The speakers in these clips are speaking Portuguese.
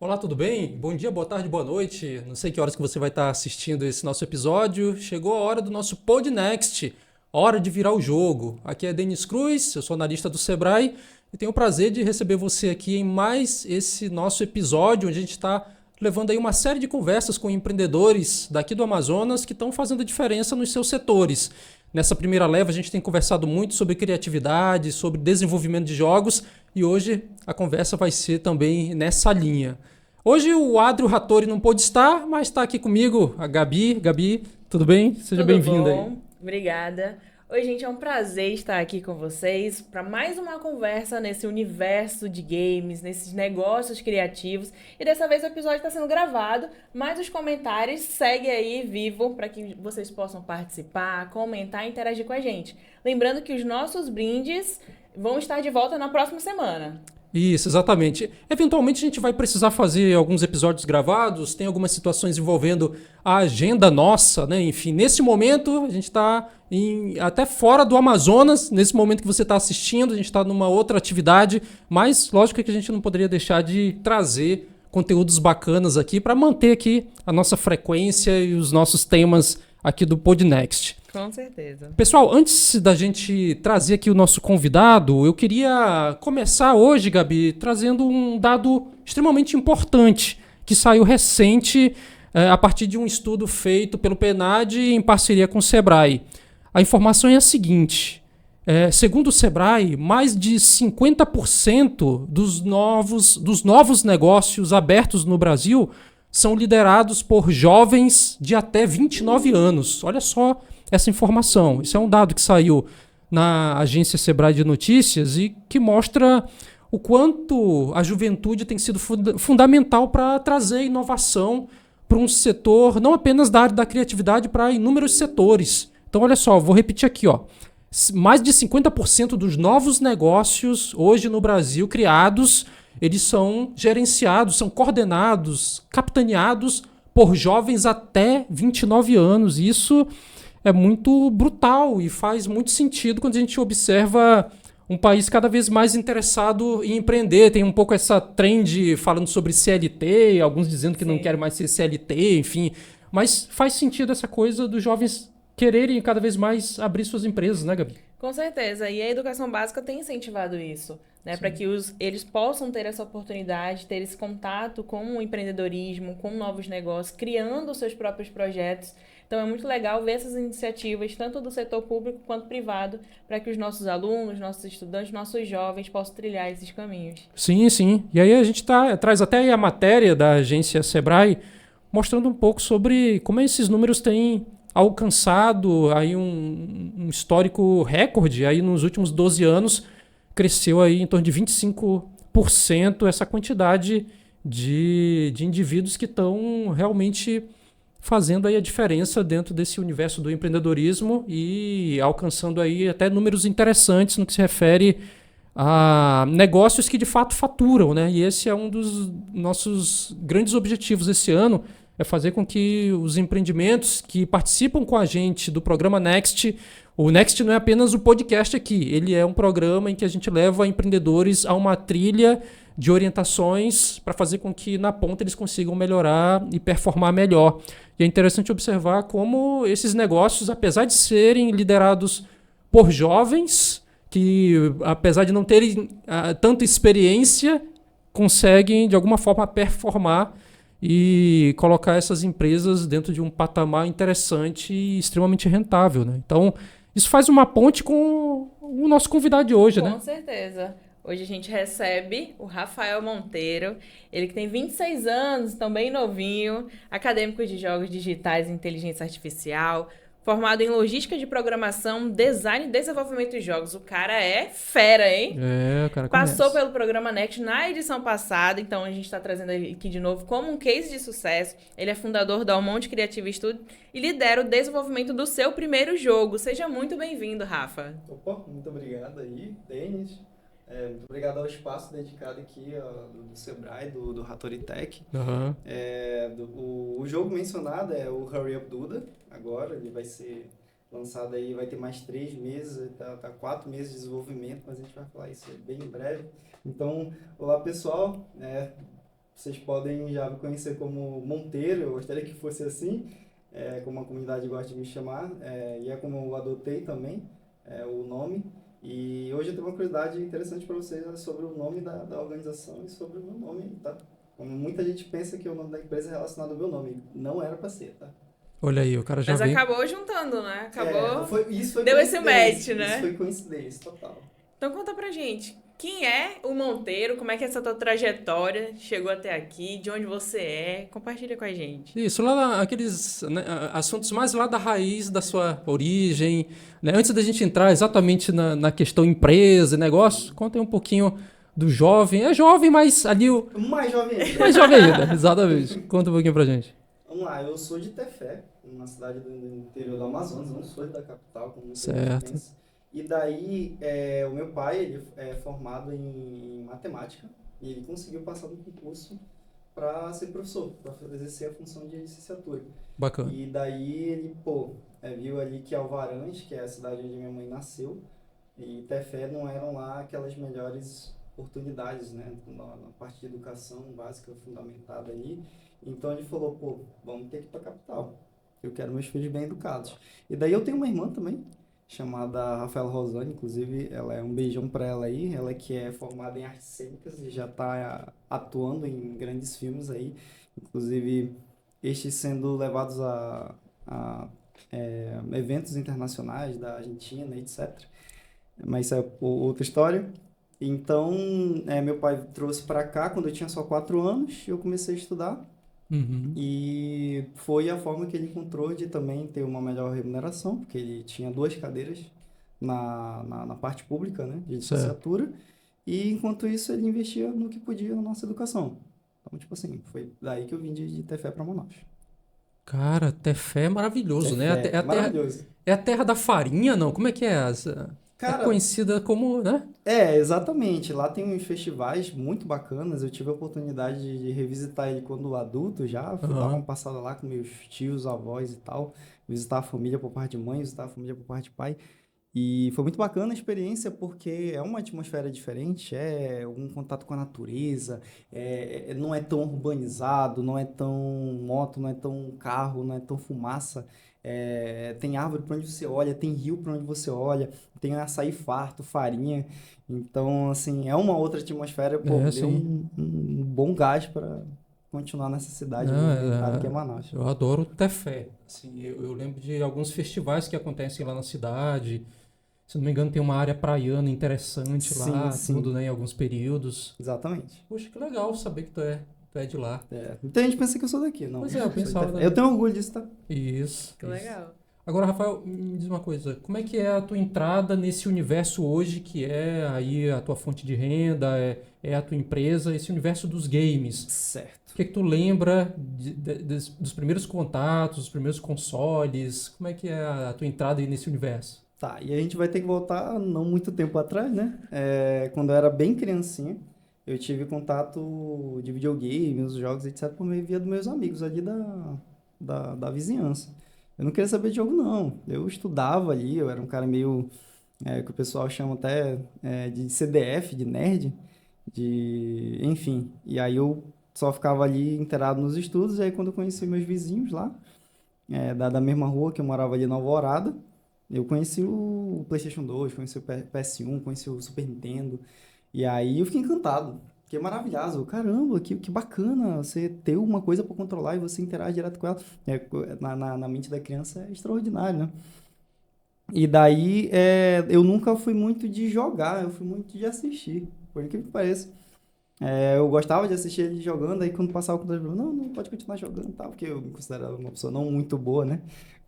Olá, tudo bem? Bom dia, boa tarde, boa noite. Não sei que horas que você vai estar assistindo esse nosso episódio. Chegou a hora do nosso Podnext, hora de virar o jogo. Aqui é Denis Cruz, eu sou analista do Sebrae e tenho o prazer de receber você aqui em mais esse nosso episódio, onde a gente está levando aí uma série de conversas com empreendedores daqui do Amazonas que estão fazendo diferença nos seus setores. Nessa primeira leva, a gente tem conversado muito sobre criatividade, sobre desenvolvimento de jogos e hoje a conversa vai ser também nessa linha. Hoje o Adrio Rattori não pôde estar, mas está aqui comigo a Gabi. Gabi, tudo bem? Seja Tudo bem-vinda aí. bom? Obrigada. Oi, gente, é um prazer estar aqui com vocês para mais uma conversa nesse universo de games, nesses negócios criativos. E dessa vez o episódio está sendo gravado, mas os comentários seguem aí vivo para que vocês possam participar, comentar e interagir com a gente. Lembrando que os nossos brindes vão estar de volta na próxima semana. Isso, exatamente. Eventualmente a gente vai precisar fazer alguns episódios gravados, tem algumas situações envolvendo a agenda nossa, né? Enfim, nesse momento a gente está até fora do Amazonas, nesse momento que você está assistindo, a gente está numa outra atividade, mas lógico que a gente não poderia deixar de trazer conteúdos bacanas aqui para manter aqui a nossa frequência e os nossos temas aqui do Podnext. Com certeza. Pessoal, antes da gente trazer aqui o nosso convidado, eu queria começar hoje, Gabi, trazendo um dado extremamente importante que saiu recente a partir de um estudo feito pelo PNAD em parceria com o Sebrae. A informação é a seguinte: segundo o Sebrae, mais de 50% dos novos negócios abertos no Brasil são liderados por jovens de até 29 anos. Olha só essa informação. Isso é um dado que saiu na agência Sebrae de Notícias e que mostra o quanto a juventude tem sido fundamental para trazer inovação para um setor, não apenas da área da criatividade, para inúmeros setores. Então, olha só, vou repetir aqui, ó. Mais de 50% dos novos negócios hoje no Brasil criados, eles são gerenciados, são coordenados, capitaneados por jovens até 29 anos. Isso é muito brutal e faz muito sentido quando a gente observa um país cada vez mais interessado em empreender. Tem um pouco essa trend falando sobre CLT, alguns dizendo que não Sim. querem mais ser CLT, enfim. Mas faz sentido essa coisa dos jovens quererem cada vez mais abrir suas empresas, né, Gabi? Com certeza. E a educação básica tem incentivado isso, né? Para Sim. que eles possam ter essa oportunidade, ter esse contato com o empreendedorismo, com novos negócios, criando os seus próprios projetos. Então é muito legal ver essas iniciativas, tanto do setor público quanto privado, para que os nossos alunos, nossos estudantes, nossos jovens possam trilhar esses caminhos. Sim, sim. E aí a gente traz até aí a matéria da agência Sebrae mostrando um pouco sobre como esses números têm alcançado aí um histórico recorde aí nos últimos 12 anos, cresceu aí em torno de 25% essa quantidade de indivíduos que estão realmente fazendo aí a diferença dentro desse universo do empreendedorismo e alcançando aí até números interessantes no que se refere a negócios que de fato faturam, né? E esse é um dos nossos grandes objetivos esse ano, é fazer com que os empreendimentos que participam com a gente do programa Next, o Next não é apenas o podcast aqui, ele é um programa em que a gente leva empreendedores a uma trilha de orientações para fazer com que na ponta eles consigam melhorar e performar melhor. E é interessante observar como esses negócios, apesar de serem liderados por jovens, que apesar de não terem tanta experiência, conseguem de alguma forma performar e colocar essas empresas dentro de um patamar interessante e extremamente rentável, né? Então, isso faz uma ponte com o nosso convidado de hoje, né? Com certeza. Hoje a gente recebe o Rafael Monteiro, ele que tem 26 anos, também novinho, acadêmico de jogos digitais e inteligência artificial, formado em logística de programação, design e desenvolvimento de jogos. O cara é fera, hein? É, o cara Passou conhece. pelo programa Next na edição passada, então a gente está trazendo ele aqui de novo como um case de sucesso. Ele é fundador da Almonte Creative Studio e lidera o desenvolvimento do seu primeiro jogo. Seja muito bem-vindo, Rafa. Opa, muito obrigado aí, Denis. Muito obrigado ao espaço dedicado aqui do Sebrae, do Hattori Tech. Uhum. O jogo mencionado é o Hurry Up Duda, agora ele vai ser lançado aí, vai ter mais 3 meses, tá 4 meses de desenvolvimento, mas a gente vai falar isso bem em breve. Então, olá pessoal, vocês podem já me conhecer como Monteiro, eu gostaria que fosse assim, como a comunidade gosta de me chamar, e é como eu adotei também o nome. E hoje eu tenho uma curiosidade interessante para vocês sobre o nome da organização e sobre o meu nome, tá? Como muita gente pensa que o nome da empresa é relacionado ao meu nome, não era para ser, tá? Olha aí, o cara já Mas vem. acabou juntando, né? Acabou. Isso foi Deu esse coincidência, match, né? Isso foi coincidência, total. Então conta pra gente, quem é o Monteiro? Como é que é essa tua trajetória chegou até aqui? De onde você é? Compartilha com a gente. Isso, aqueles né, assuntos mais lá da raiz da sua origem, né? Antes da gente entrar exatamente na questão empresa e negócio, conta aí um pouquinho do jovem. É jovem, mas ali o Mais jovem ainda. mais jovem ainda, exatamente. Conta um pouquinho pra gente. Vamos lá, eu sou de Tefé, uma cidade do interior do Amazonas, não sou da capital, como muita gente Certo. pensa. E daí, o meu pai, ele é formado em matemática, e ele conseguiu passar no concurso para ser professor, para exercer a função de licenciatura. Bacana. E daí ele, viu ali que Alvarães, que é a cidade onde minha mãe nasceu, e Tefé não eram lá aquelas melhores oportunidades, né, na parte de educação básica fundamentada ali. Então ele falou, vamos ter que ir para a capital. Eu quero meus filhos bem educados. E daí eu tenho uma irmã também, chamada Rafaela Rosane, inclusive, ela é um beijão para ela aí, ela que é formada em artes cênicas e já está atuando em grandes filmes aí, inclusive estes sendo levados a eventos internacionais da Argentina, etc. Mas isso é outra história. Então, meu pai trouxe para cá quando eu tinha só 4 anos, eu comecei a estudar. Uhum. E foi a forma que ele encontrou de também ter uma melhor remuneração, porque ele tinha 2 cadeiras na parte pública, né, de Certo. licenciatura, e enquanto isso ele investia no que podia na nossa educação. Então, tipo assim, foi daí que eu vim de Tefé para Manaus. Cara, Tefé é maravilhoso, né? Tefé, maravilhoso. É a terra da farinha, não? Como é que é? É Cara, conhecida como, né? exatamente. Lá tem uns festivais muito bacanas. Eu tive a oportunidade de revisitar ele quando adulto já. Fui dar uma passada lá com meus tios, avós e tal. Visitar a família por parte de mãe, visitar a família por parte de pai. E foi muito bacana a experiência porque é uma atmosfera diferente, é um contato com a natureza, não é tão urbanizado, não é tão moto, não é tão carro, não é tão fumaça. Tem árvore para onde você olha, tem rio para onde você olha, tem açaí farto, farinha. Então, assim, é uma outra atmosfera, deu Sim. um bom gás para continuar nessa cidade Não, movimentada que é Manaus. eu adoro Tefé. Assim, eu lembro de alguns festivais que acontecem lá na cidade. Se não me engano, tem uma área praiana interessante lá, Sim, tudo, né, em alguns períodos. exatamente. Poxa, que legal saber que tu é de lá. Muita gente pensa que eu sou daqui, não. Pois é, eu sou de pensava Tefé. também. Eu tenho orgulho disso, tá? Isso. Que legal. Agora, Rafael, me diz uma coisa. Como é que é a tua entrada nesse universo hoje, que é aí a tua fonte de renda, é a tua empresa, esse universo dos games? Certo. O que é que tu lembra dos primeiros contatos, dos primeiros consoles? Como é que é a tua entrada aí nesse universo? Tá, e a gente vai ter que voltar não muito tempo atrás, né? Quando eu era bem criancinha, eu tive contato de videogames, jogos, etc., por meio via dos meus amigos ali da vizinhança. Eu não queria saber de jogo, não. Eu estudava ali, eu era um cara meio, que o pessoal chama até de CDF, de nerd, enfim. E aí eu só ficava ali inteirado nos estudos, e aí quando eu conheci meus vizinhos lá, da mesma rua que eu morava ali na Alvorada, eu conheci o PlayStation 2, conheci o PS1, conheci o Super Nintendo. E aí eu fiquei encantado. Fiquei maravilhoso. Caramba, que bacana você ter uma coisa para controlar e você interage direto com ela. Na mente da criança é extraordinário, né? E daí eu nunca fui muito de jogar, eu fui muito de assistir, por incrível que pareça. Eu gostava de assistir ele jogando, aí quando passava o computador, não pode continuar jogando e tal, porque eu me considerava uma pessoa não muito boa, né?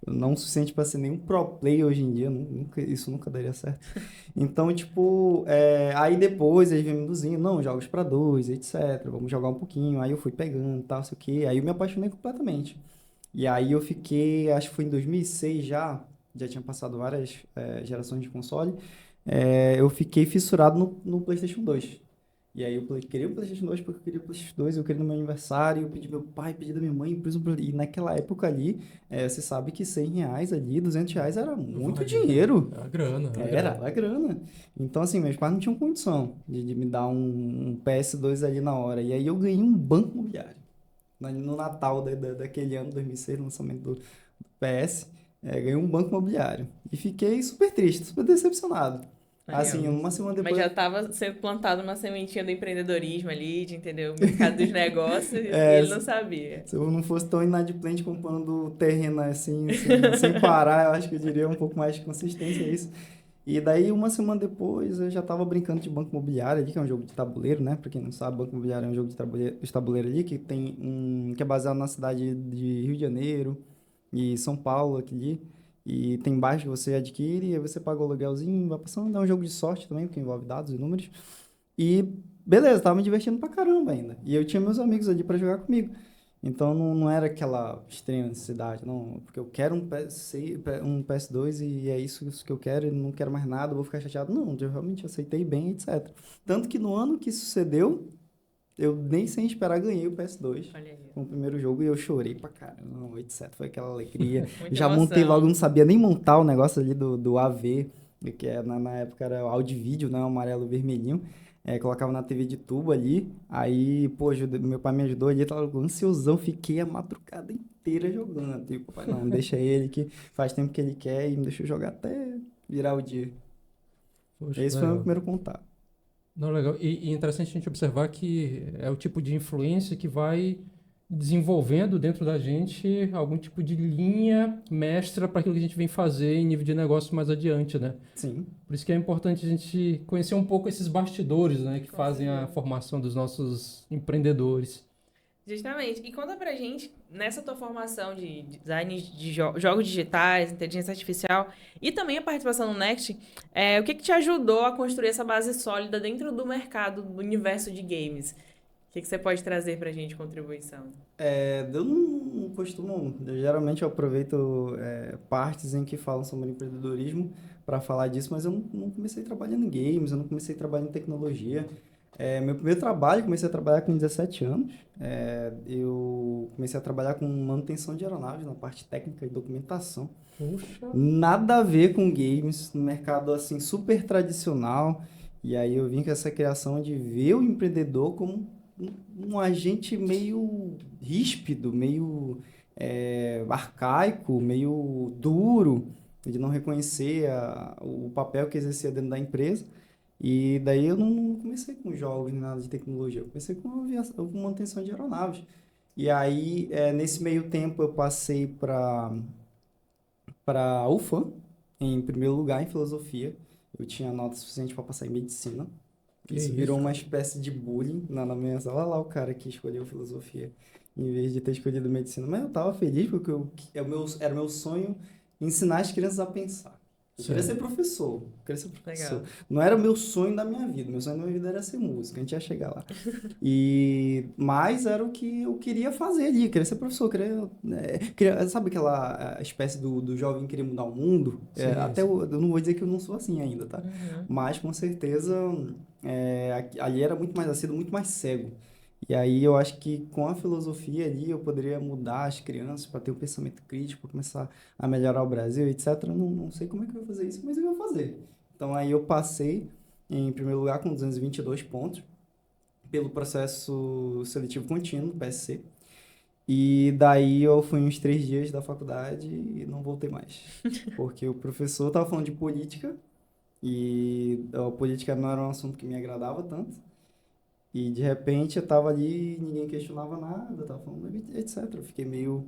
Não o suficiente para ser nenhum pro player hoje em dia, isso nunca daria certo. Então, tipo, aí depois eles vêm me induzindo, não, jogos para 2, etc, vamos jogar um pouquinho, aí eu fui pegando, tal, sei o quê, aí eu me apaixonei completamente. E aí eu fiquei, acho que foi em 2006 já tinha passado várias gerações de console, eu fiquei fissurado no PlayStation 2. E aí eu queria o PlayStation 2 porque eu queria o PlayStation 2, eu queria no meu aniversário, eu pedi meu pai, pedi da minha mãe, e naquela época ali, você sabe que R$ 100 ali, R$ 200 era muito dinheiro. Era grana, Era grana. Então, assim, meus pais não tinham condição de me dar um PS2 ali na hora. E aí eu ganhei um banco imobiliário. No Natal daquele ano, 2006, no lançamento do PS, ganhei um banco imobiliário. E fiquei super triste, super decepcionado. Assim, uma semana depois... Mas já estava sendo plantada uma sementinha do empreendedorismo ali, de entender o mercado dos negócios, e ele não sabia. Se eu não fosse tão inadimplente comprando terreno assim, sem parar, eu acho que eu diria um pouco mais de consistência isso. E daí, uma semana depois, eu já estava brincando de Banco Imobiliário ali, que é um jogo de tabuleiro, né? Pra quem não sabe, Banco Imobiliário é um jogo de tabuleiro ali, que é baseado na cidade de Rio de Janeiro e São Paulo, aqui. E tem bairros que você adquire, e aí você paga o aluguelzinho, vai passando. É um jogo de sorte também, porque envolve dados e números. E beleza, tava me divertindo pra caramba ainda. E eu tinha meus amigos ali pra jogar comigo. Então não era aquela extrema necessidade, não. Porque eu quero um PS2 e é isso que eu quero, e não quero mais nada, vou ficar chateado. Não, eu realmente aceitei bem, etc. Tanto que no ano que sucedeu, eu nem sem esperar ganhei o PS2 com o primeiro jogo e eu chorei pra caramba, etc. Foi aquela alegria. Já montei logo, não sabia nem montar o negócio ali do AV, que na época era o áudio e vídeo, né? O amarelo e vermelhinho. Colocava na TV de tubo ali, aí, pô, meu pai me ajudou ali, tava ansiosão, fiquei a madrugada inteira jogando. Tipo, pai, não, deixa ele que faz tempo que ele quer e me deixa jogar até virar o dia. Poxa, Esse foi o meu primeiro contato. Não, legal. E interessante a gente observar que é o tipo de influência que vai desenvolvendo dentro da gente algum tipo de linha mestra para aquilo que a gente vem fazer em nível de negócio mais adiante, né? Sim. Por isso que é importante a gente conhecer um pouco esses bastidores, né, que fazem a formação dos nossos empreendedores. Justamente. E conta pra gente, nessa tua formação de design de jogos digitais, inteligência artificial e também a participação no Next, o que te ajudou a construir essa base sólida dentro do mercado, do universo de games? O que você pode trazer pra gente de contribuição? Eu não costumo, geralmente eu aproveito partes em que falam sobre empreendedorismo para falar disso, mas eu não comecei trabalhando em games, eu não comecei trabalhando em tecnologia. Meu primeiro trabalho, comecei a trabalhar com 17 anos. Eu comecei a trabalhar com manutenção de aeronaves na parte técnica e documentação. Puxa. Nada a ver com games, no mercado assim super tradicional. E aí eu vim com essa criação de ver o empreendedor como um agente meio ríspido, meio arcaico, meio duro, de não reconhecer o papel que exercia dentro da empresa. E daí eu não comecei com jogos nem nada de tecnologia, eu comecei com manutenção de aeronaves. E aí, nesse meio tempo, eu passei para UFAM, em primeiro lugar em filosofia. Eu tinha nota suficiente para passar em medicina. Isso virou uma espécie de bullying na minha sala. Olha lá o cara que escolheu filosofia em vez de ter escolhido medicina. Mas eu estava feliz porque era meu sonho ensinar as crianças a pensar. Eu queria ser professor. Legal. Não era o meu sonho da minha vida. Meu sonho da minha vida era ser músico. A gente ia chegar lá. Mas era o que eu queria fazer ali. Eu queria ser professor. Sabe aquela espécie do jovem querer mudar o mundo? Sim, Até sim. eu não vou dizer que eu não sou assim ainda, tá? Uhum. Mas, com certeza, ali era muito mais aceso, muito mais cego. E aí eu acho que com a filosofia ali eu poderia mudar as crianças para ter um pensamento crítico, para começar a melhorar o Brasil, etc. Eu não sei como é que eu vou fazer isso, mas eu vou fazer. Então aí eu passei em primeiro lugar com 222 pontos pelo processo seletivo contínuo, PSC. E daí eu fui uns 3 dias da faculdade e não voltei mais. Porque o professor estava falando de política e a política não era um assunto que me agradava tanto. E de repente eu tava ali, ninguém questionava nada, tava falando, etc. Eu fiquei meio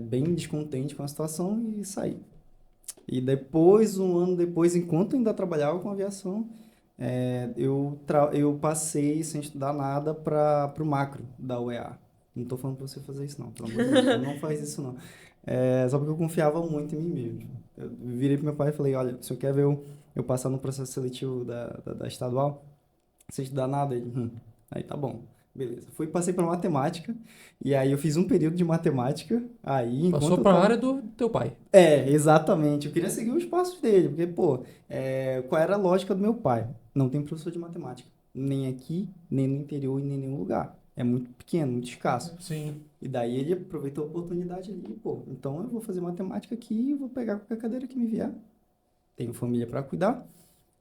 bem descontente com a situação e saí. E depois, um ano depois, enquanto eu ainda trabalhava com aviação, eu passei sem estudar nada para o macro da UEA. Não estou falando para você fazer isso não, pelo amor de Deus, não faz isso não. Só porque eu confiava muito em mim mesmo. Eu virei pro meu pai e falei, olha, o senhor quer ver eu passar no processo seletivo da estadual? Sem estudar nada, ele, aí tá bom, beleza. Passei para matemática, e aí eu fiz um período de matemática, aí enquanto Passou para a área do teu pai. Exatamente, eu queria seguir os passos dele, porque, qual era a lógica do meu pai? Não tem professor de matemática. nem aqui, nem no interior e nem em nenhum lugar. É muito pequeno, muito escasso. Sim. E daí ele aproveitou a oportunidade ali, pô, então eu vou fazer matemática aqui e vou pegar qualquer cadeira que me vier. Tenho família para cuidar.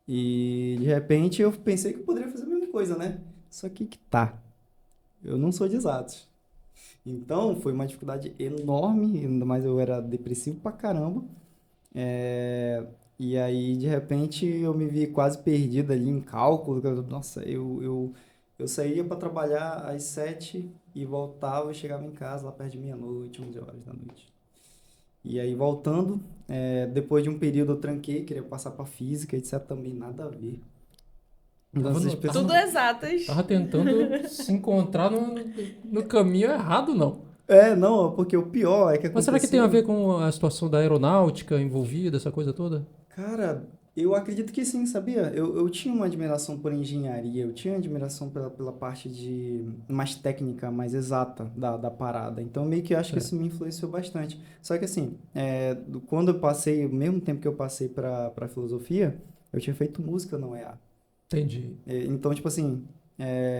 E de repente eu pensei que eu poderia fazer a mesma coisa, né? Só que tá. Eu não sou de exatos. Então foi uma dificuldade enorme, ainda mais eu era depressivo pra caramba. É, E aí, de repente, eu me vi quase perdido ali em cálculo. Nossa, eu saía para trabalhar às 7 e voltava e chegava em casa lá perto de meia-noite, 11 horas da noite. E aí, voltando, depois de um período eu tranquei, queria passar para física, etc. Também nada a ver. Então, Tava, essas no- pessoas... Tudo exatas. tava tentando se encontrar no caminho errado, não. Não, porque o pior é que Mas será que tem a aconteceu... ver com a situação da aeronáutica envolvida, essa coisa toda? Cara, eu acredito que sim, sabia? Eu tinha uma admiração por engenharia, eu tinha admiração pela parte de mais técnica, mais exata da parada. Então, meio que eu acho que Certo. isso me influenciou bastante. Só que assim, quando eu passei, o mesmo tempo que eu passei para filosofia, eu tinha feito música na UEA. Entendi. Então, tipo assim,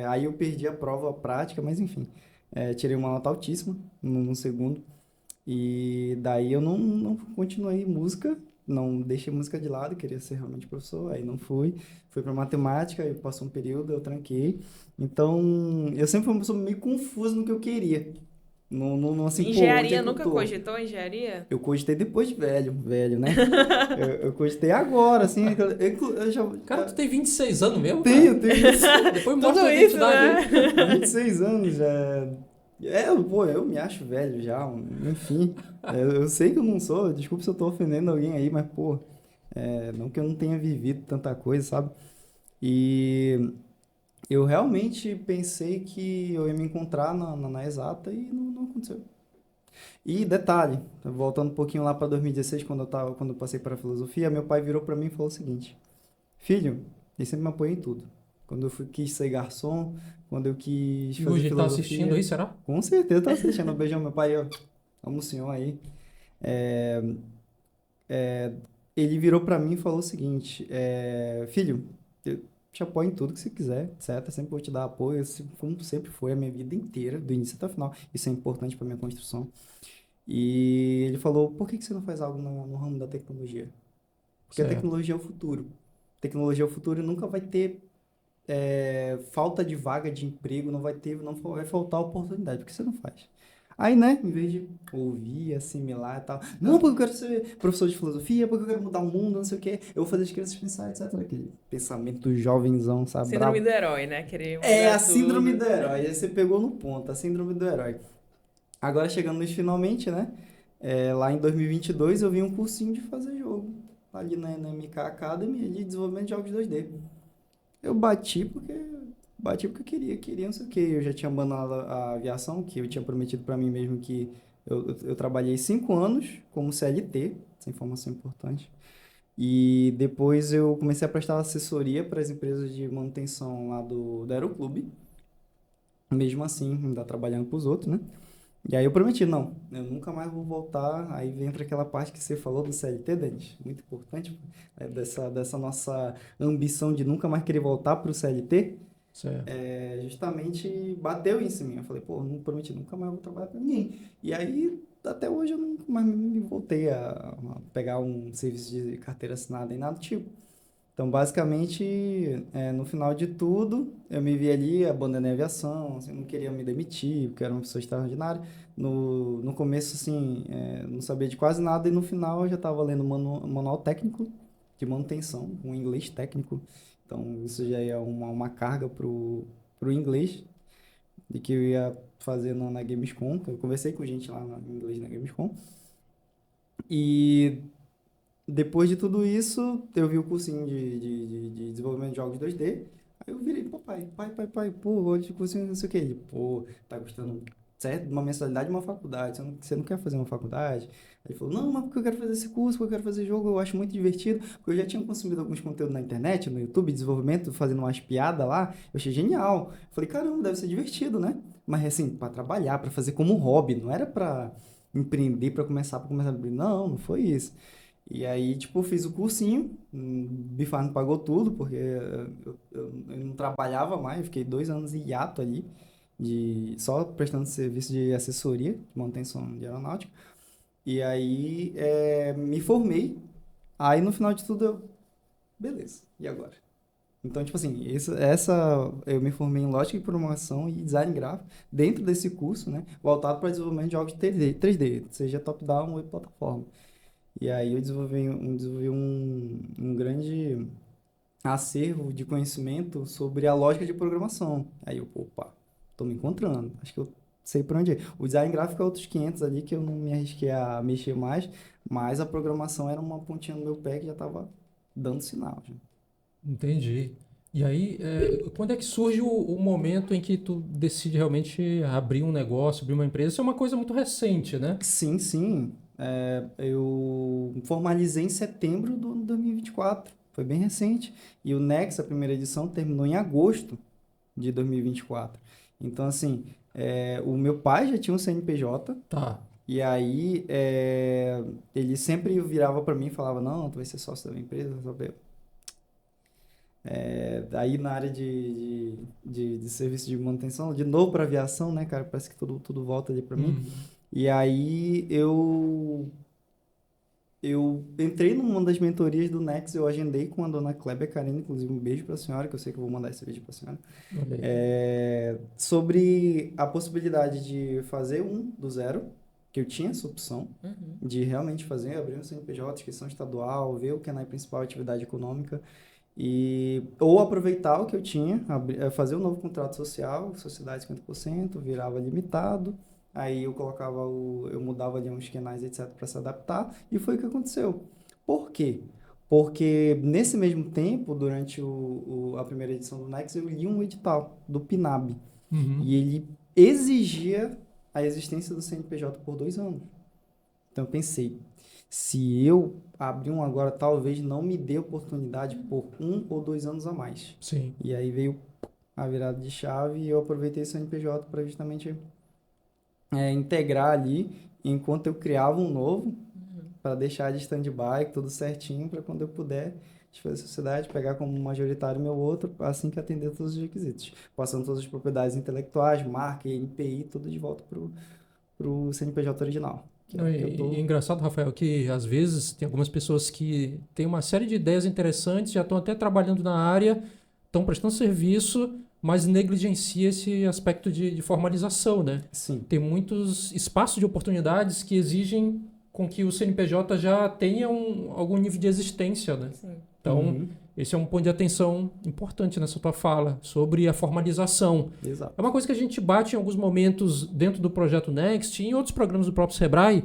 aí eu perdi a prova prática, mas enfim, tirei uma nota altíssima no segundo. E daí eu não continuei música, não deixei música de lado, queria ser realmente professor, aí não fui. Fui para matemática, aí passou um período, eu tranquei. Então, eu sempre fui uma pessoa meio confusa no que eu queria. Não assim, pô, onde é Engenharia, que eu nunca tô? cogitou engenharia? Eu cogitei depois de velho, né? Eu cogitei agora, assim, eu já Cara, tu tem 26 anos mesmo, cara? tenho isso. Depois Tudo mostra a isso, identidade aí. né? 26 anos já. Pô, eu me acho velho já, enfim. Eu sei que eu não sou, desculpa se eu tô ofendendo alguém aí, mas, pô, não que eu não tenha vivido tanta coisa, sabe? E eu realmente pensei que eu ia me encontrar na exata e não aconteceu. E detalhe, voltando um pouquinho lá para 2016, quando eu passei para filosofia, meu pai virou para mim e falou o seguinte: Filho, ele sempre me apoiou em tudo. Quando quis ser garçom, quando eu quis E fazer hoje ele tá assistindo filosofia, aí, será? com certeza tá assistindo. Um beijão, meu pai, ó. Amo o senhor aí. É, Ele virou pra mim e falou o seguinte: Filho, eu te apoio em tudo que você quiser, etc. Sempre vou te dar apoio, como sempre foi a minha vida inteira, do início até o final. Isso é importante pra minha construção. E ele falou: Por que você não faz algo no ramo da tecnologia? Porque a Certo. tecnologia é o futuro. Tecnologia é o futuro e nunca vai ter falta de vaga de emprego, não vai faltar oportunidade, porque você não faz. Aí, né, em vez de ouvir, assimilar e tal, não, porque eu quero ser professor de filosofia, porque eu quero mudar o mundo, não sei o quê, eu vou fazer as crianças pensar, etc. Aquele pensamento jovenzão, sabe, Síndrome brabo. do herói, né? Querer É mudar a síndrome tudo. do herói, aí você pegou no ponto, a síndrome do herói. Agora, chegando nos finalmente, né, lá em 2022, eu vi um cursinho de fazer jogo, ali na MK Academy, de desenvolvimento de jogos 2D. Eu bati porque eu queria não sei o quê. Eu já tinha abandonado a aviação, que eu tinha prometido para mim mesmo que eu trabalhei 5 anos como CLT, essa informação é importante. E depois eu comecei a prestar assessoria para as empresas de manutenção lá do Aeroclube. Mesmo assim, ainda trabalhando para os outros, né? E aí eu prometi, não, eu nunca mais vou voltar. Aí entra aquela parte que você falou do CLT, Denis, muito importante, dessa nossa ambição de nunca mais querer voltar para o CLT. Certo. Justamente bateu isso em mim. Eu falei, pô, não prometi, nunca mais vou trabalhar para ninguém. E aí, até hoje, eu nunca mais me voltei a pegar um serviço de carteira assinada e nada do tipo. Então, basicamente, no final de tudo, eu me vi ali, abandonei a aviação, assim, não queria me demitir, porque eu era uma pessoa extraordinária. No começo, assim, não sabia de quase nada, e no final eu já estava lendo manual técnico de manutenção, um inglês técnico. Então, isso já é uma carga pro inglês, de que eu ia fazer na Gamescom, que eu conversei com gente lá em inglês na Gamescom. E depois de tudo isso, eu vi o cursinho de desenvolvimento de jogos 2D. Aí eu virei pro pai, pô, hoje o cursinho não sei o que. Ele, pô, tá custando certo, uma mensalidade de uma faculdade, você não quer fazer uma faculdade? Aí ele falou, não, mas porque eu quero fazer esse curso, porque eu quero fazer jogo, eu acho muito divertido. Porque eu já tinha consumido alguns conteúdos na internet, no YouTube, desenvolvimento, fazendo umas piadas lá. Eu achei genial. Eu falei, caramba, deve ser divertido, né? Mas assim, pra trabalhar, pra fazer como hobby, não era pra empreender, pra começar. Não, não foi isso. E aí, tipo, fiz o cursinho, Bifarm pagou tudo, porque eu não trabalhava mais, fiquei 2 anos em hiato ali, só prestando serviço de assessoria, de manutenção de aeronáutica. E aí, me formei, aí no final de tudo beleza, e agora? Então, tipo assim, eu me formei em lógica de programação e design gráfico dentro desse curso, né, voltado para desenvolvimento de jogos de 3D, seja top-down ou plataforma. E aí eu desenvolvi um grande acervo de conhecimento sobre a lógica de programação. Aí eu, opa, tô me encontrando, acho que eu sei por onde ir. O design gráfico é outros 500 ali que eu não me arrisquei a mexer mais, mas a programação era uma pontinha no meu pé que já estava dando sinal. Já. Entendi. E aí, quando é que surge o momento em que tu decide realmente abrir um negócio, abrir uma empresa? Isso é uma coisa muito recente, né? Sim, sim. Eu formalizei em setembro do 2024. Foi bem recente. E o Nex, a primeira edição, terminou em agosto de 2024. Então, assim, o meu pai já tinha um CNPJ. Tá. E aí, ele sempre virava para mim e falava, não, tu vai ser sócio da minha empresa. Aí na área de serviço de manutenção, de novo para aviação, né, cara? Parece que tudo volta ali para mim. E aí eu entrei numa das mentorias do Nex, eu agendei com a dona Kleber Karine, inclusive um beijo para a senhora, que eu sei que eu vou mandar esse vídeo para a senhora, sobre a possibilidade de fazer do zero, que eu tinha essa opção de realmente fazer, abrir um CNPJ, inscrição estadual, ver o que é na principal atividade econômica, ou aproveitar o que eu tinha, fazer um novo contrato social, sociedade 50%, virava limitado. Aí eu mudava ali uns canais, etc, para se adaptar, e foi o que aconteceu. Por quê? Porque nesse mesmo tempo, durante a primeira edição do Nex, eu li um edital do PNAB, e ele exigia a existência do CNPJ por 2 anos. Então eu pensei, se eu abrir um agora, talvez não me dê oportunidade por 1 ou 2 anos a mais. Sim. E aí veio a virada de chave, e eu aproveitei o CNPJ para justamente integrar ali, enquanto eu criava um novo, para deixar de stand-by, tudo certinho, para quando eu puder fazer a sociedade, pegar como majoritário meu outro, assim que atender todos os requisitos. Passando todas as propriedades intelectuais, marca, NPI, tudo de volta para o CNPJ original. E é engraçado, Rafael, que às vezes tem algumas pessoas que têm uma série de ideias interessantes, já estão até trabalhando na área, estão prestando serviço, mas negligencia esse aspecto de formalização, né? Sim. Tem muitos espaços de oportunidades que exigem com que o CNPJ já tenha algum nível de existência, né? Sim. Então, esse é um ponto de atenção importante nessa tua fala, sobre a formalização. Exato. É uma coisa que a gente bate em alguns momentos dentro do Projeto Next e em outros programas do próprio Sebrae,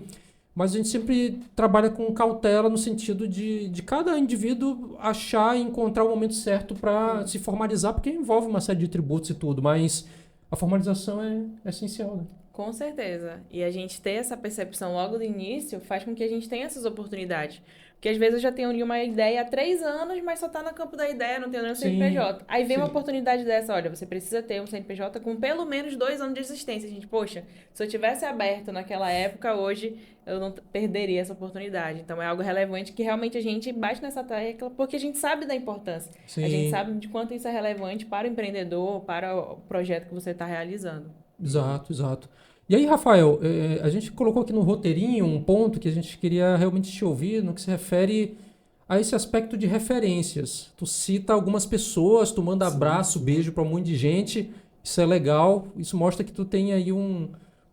mas a gente sempre trabalha com cautela no sentido de cada indivíduo achar e encontrar o momento certo para se formalizar, porque envolve uma série de tributos e tudo, mas a formalização é essencial, né? Com certeza. E a gente ter essa percepção logo do início faz com que a gente tenha essas oportunidades. Porque às vezes eu já tenho uma ideia há 3 anos, mas só está no campo da ideia, não tenho nenhum CNPJ. Aí vem uma oportunidade dessa, olha, você precisa ter um CNPJ com pelo menos 2 anos de existência. A gente, poxa, se eu tivesse aberto naquela época, hoje eu não perderia essa oportunidade. Então é algo relevante que realmente a gente bate nessa tecla, porque a gente sabe da importância. Sim. A gente sabe de quanto isso é relevante para o empreendedor, para o projeto que você está realizando. Exato, exato. E aí, Rafael, a gente colocou aqui no roteirinho um ponto que a gente queria realmente te ouvir no que se refere a esse aspecto de referências. Tu cita algumas pessoas, tu manda abraço, beijo para um monte de gente, isso é legal, isso mostra que tu tem aí um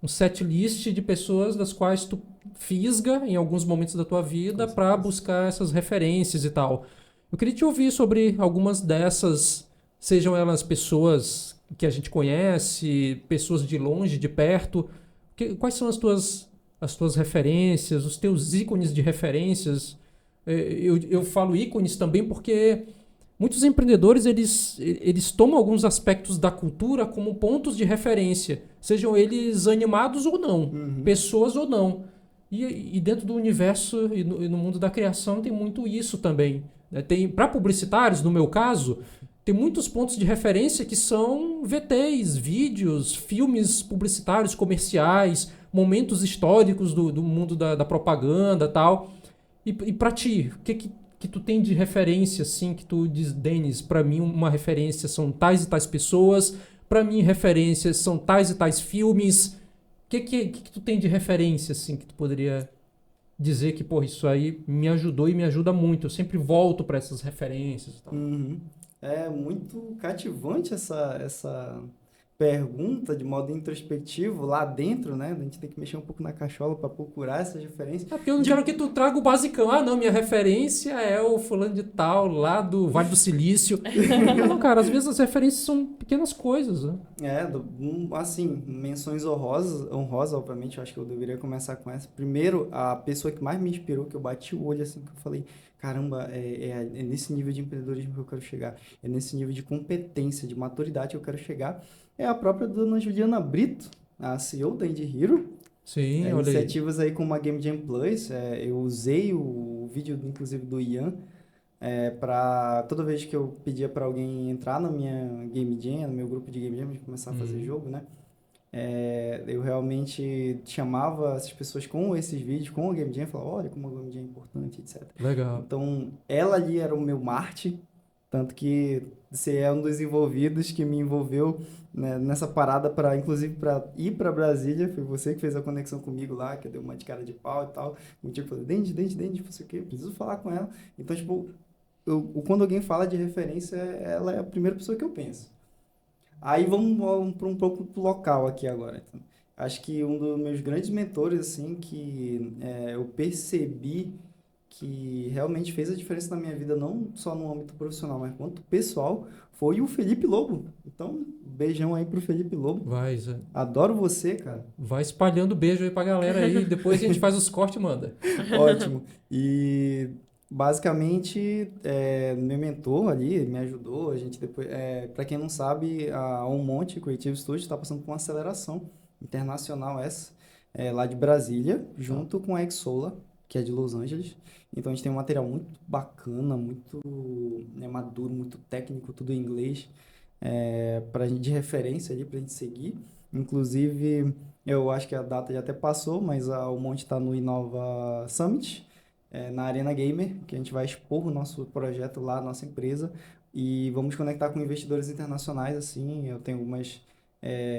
set list de pessoas das quais tu fisga em alguns momentos da tua vida para buscar essas referências e tal. Eu queria te ouvir sobre algumas dessas, sejam elas pessoas que a gente conhece, pessoas de longe, de perto. Quais são as tuas referências, os teus ícones de referências? Eu falo ícones também porque muitos empreendedores eles tomam alguns aspectos da cultura como pontos de referência, sejam eles animados ou não, pessoas ou não. E dentro do universo e no mundo da criação tem muito isso também. Para publicitários, no meu caso, tem muitos pontos de referência que são VTs, vídeos, filmes publicitários, comerciais, momentos históricos do mundo da propaganda e tal. E pra ti, o que tu tem de referência, assim, que tu diz, Denis, pra mim uma referência são tais e tais pessoas, pra mim referências são tais e tais filmes. O que tu tem de referência, assim, que tu poderia dizer que, pô, isso aí me ajudou e me ajuda muito. Eu sempre volto pra essas referências e tal. Uhum. É muito cativante essa pergunta de modo introspectivo lá dentro, né? A gente tem que mexer um pouco na cachola para procurar essas referências. É porque eu não quero que tu traga o basicão. Ah, não, minha referência é o fulano de tal, lá do Vale do Silício. Não, cara, às vezes as referências são pequenas coisas, né? Assim, menções honrosas, obviamente, eu acho que eu deveria começar com essa. Primeiro, a pessoa que mais me inspirou, que eu bati o olho assim, que eu falei, caramba, é nesse nível de empreendedorismo que eu quero chegar, é nesse nível de competência, de maturidade que eu quero chegar, é a própria dona Juliana Brito, a CEO da Indie Hero. Sim, olha aí. Iniciativas aí como a Game Jam Plus, eu usei o vídeo, inclusive, do Ian, para toda vez que eu pedia para alguém entrar na minha Game Jam, no meu grupo de Game Jam, de começar a fazer jogo, né? Eu realmente chamava essas pessoas com esses vídeos, com a Game Jam, e falava, olha como a Game Jam é importante, etc. Legal. Então, ela ali era o meu Marte, tanto que você é um dos envolvidos que me envolveu, né, nessa parada inclusive para ir para Brasília. Foi você que fez a conexão comigo lá, que deu uma de cara de pau e tal. Um tipo, falei, Dente, não sei o quê, preciso falar com ela. Então, tipo, quando alguém fala de referência, ela é a primeira pessoa que eu penso. Aí vamos para um pouco pro local aqui agora. Então, acho que um dos meus grandes mentores, assim, que eu percebi que realmente fez a diferença na minha vida, não só no âmbito profissional, mas quanto pessoal, foi o Felipe Lobo. Então, beijão aí pro Felipe Lobo. Vai, Zé. Adoro você, cara. Vai espalhando beijo aí pra galera aí. Depois a gente faz os cortes e manda. Ótimo. E basicamente, meu mentor ali me ajudou. A gente depois, para quem não sabe, a Um Monte Creative Studio está passando por uma aceleração internacional lá de Brasília, junto com a Exola, que é de Los Angeles. Então a gente tem um material muito bacana, muito maduro, muito técnico, tudo em inglês, pra gente, de referência ali pra gente seguir. Inclusive, eu acho que a data já até passou, mas o Monte está no Inova Summit, na Arena Gamer, que a gente vai expor o nosso projeto lá, nossa empresa, e vamos conectar com investidores internacionais, assim. Eu tenho algumas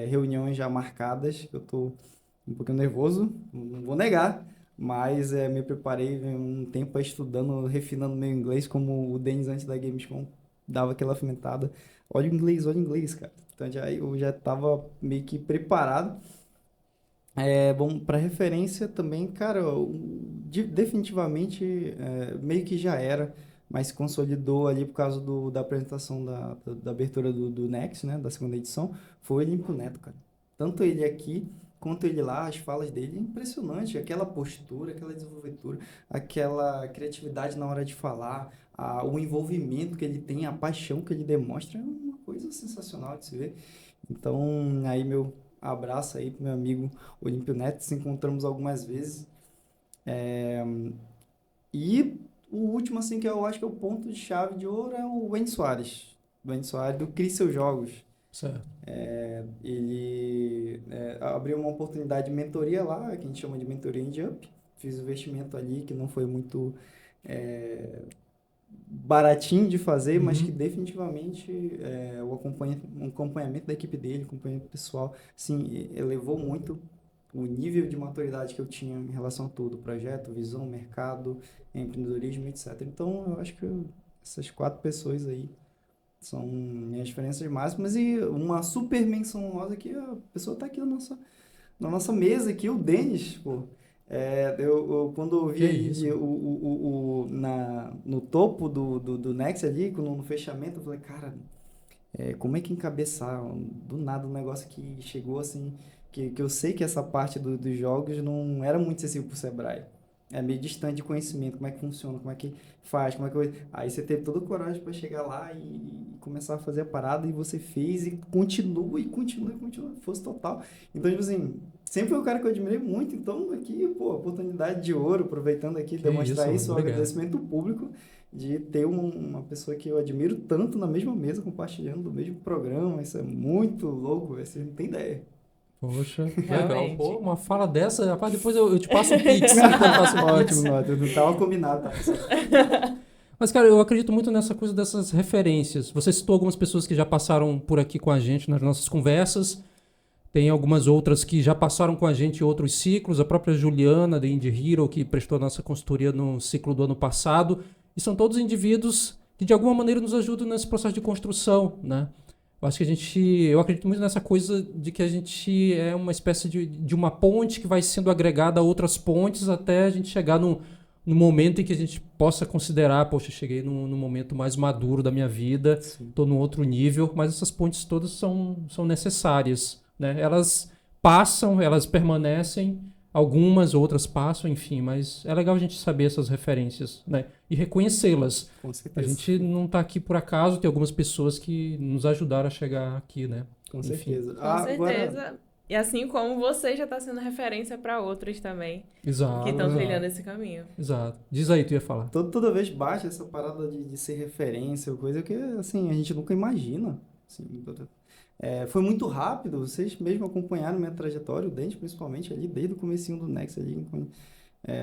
reuniões já marcadas, que eu estou um pouquinho nervoso, não vou negar, mas me preparei um tempo estudando, refinando meu inglês, como o Denis antes da Gamescom dava aquela alfinetada. Olha o inglês, cara. Então eu já estava meio que preparado. Bom, para referência também, cara, definitivamente meio que já era, mas se consolidou ali por causa da apresentação da abertura do Next, né, da segunda edição, foi o Olímpio Neto, cara. Tanto ele aqui quanto ele lá, as falas dele, é impressionante. Aquela postura, aquela desenvoltura, aquela criatividade na hora de falar, o envolvimento que ele tem, a paixão que ele demonstra, é uma coisa sensacional de se ver. Então, aí meu abraço aí pro meu amigo Olímpio Neto, se encontramos algumas vezes. E o último, assim, que eu acho que é o ponto de chave de ouro é o Wayne Soares. O Wayne Soares, do Crie Seus Jogos. Certo. Ele abriu uma oportunidade de mentoria lá, que a gente chama de mentoria em Jump. Fiz um investimento ali que não foi muito baratinho de fazer, mas que definitivamente o acompanhamento da equipe dele, acompanhamento pessoal, sim, elevou muito o nível de maturidade que eu tinha em relação a tudo, projeto, visão, mercado, empreendedorismo, etc. Então, eu acho que essas 4 pessoas aí são minhas diferenças máximas. E uma super menção honrosa que a pessoa está aqui na nossa mesa aqui, o Denis, pô. Eu quando eu vi ali no topo do Next ali, no fechamento, eu falei, cara, como é que encabeçar do nada um negócio que chegou assim, que eu sei que essa parte dos jogos não era muito acessível pro Sebrae. É meio distante de conhecimento, como é que funciona, como é que faz, como é que... Aí você teve toda a coragem para chegar lá e começar a fazer a parada, e você fez e continua, força total. Então, tipo assim, sempre foi um cara que eu admirei muito. Então, aqui, pô, oportunidade de ouro, aproveitando aqui, demonstrar isso, um agradecimento público de ter uma pessoa que eu admiro tanto na mesma mesa, compartilhando do mesmo programa. Isso é muito louco, você não tem ideia. Poxa, legal. Realmente. Pô, uma fala dessa, rapaz, depois eu te passo um pix. Então eu faço um pix. Ótimo, ótimo. Não tava combinado, tá? Mas, cara, eu acredito muito nessa coisa dessas referências. Você citou algumas pessoas que já passaram por aqui com a gente nas nossas conversas. Tem algumas outras que já passaram com a gente em outros ciclos. A própria Juliana, da Indie Hero, que prestou nossa consultoria no ciclo do ano passado. E são todos indivíduos que, de alguma maneira, nos ajudam nesse processo de construção, né? Eu acho que eu acredito muito nessa coisa de que a gente é uma espécie de uma ponte que vai sendo agregada a outras pontes até a gente chegar no momento em que a gente possa considerar, poxa, cheguei no momento mais maduro da minha vida, estou num outro nível, mas essas pontes todas são necessárias, né? Elas passam, elas permanecem, algumas, outras passam, enfim, mas é legal a gente saber essas referências, né? E reconhecê-las. Com A certeza. gente não está aqui por acaso, tem algumas pessoas que nos ajudaram a chegar aqui, né? Com Enfim. certeza. Com certeza. E assim como você já está sendo referência para outros também Exato. que estão exato, trilhando esse caminho. Exato. Diz aí, tu ia falar. Toda vez baixa essa parada de ser referência ou coisa que, assim, a gente nunca imagina. Assim, foi muito rápido, vocês mesmo acompanharam minha trajetória, o Dente principalmente, ali desde o comecinho do Next, ali,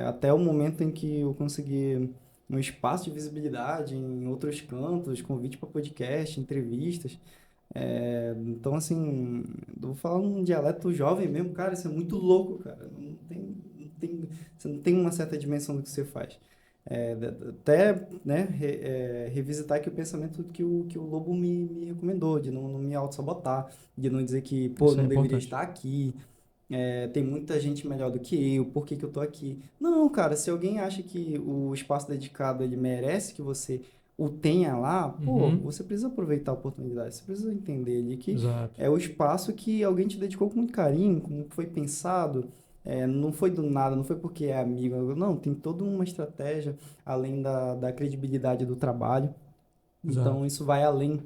até o momento em que eu consegui um espaço de visibilidade em outros cantos, convite para podcast, entrevistas. Então, assim, eu vou falar um dialeto jovem mesmo, cara, isso é muito louco, cara. Você não tem uma certa dimensão do que você faz. Até, né, revisitar aqui o pensamento que o Lobo me recomendou, de não me auto-sabotar, de não dizer que, pô, Isso é não deveria importante. estar aqui, tem muita gente melhor do que eu, por que que eu tô aqui? Não, cara, se alguém acha que o espaço dedicado, ele merece que você o tenha lá, pô, Uhum. você precisa aproveitar a oportunidade, você precisa entender ali que Exato. é o espaço que alguém te dedicou com muito carinho, como foi pensado, não foi do nada, não foi porque é amigo, não, tem toda uma estratégia além da credibilidade do trabalho. Então, Exato. isso vai além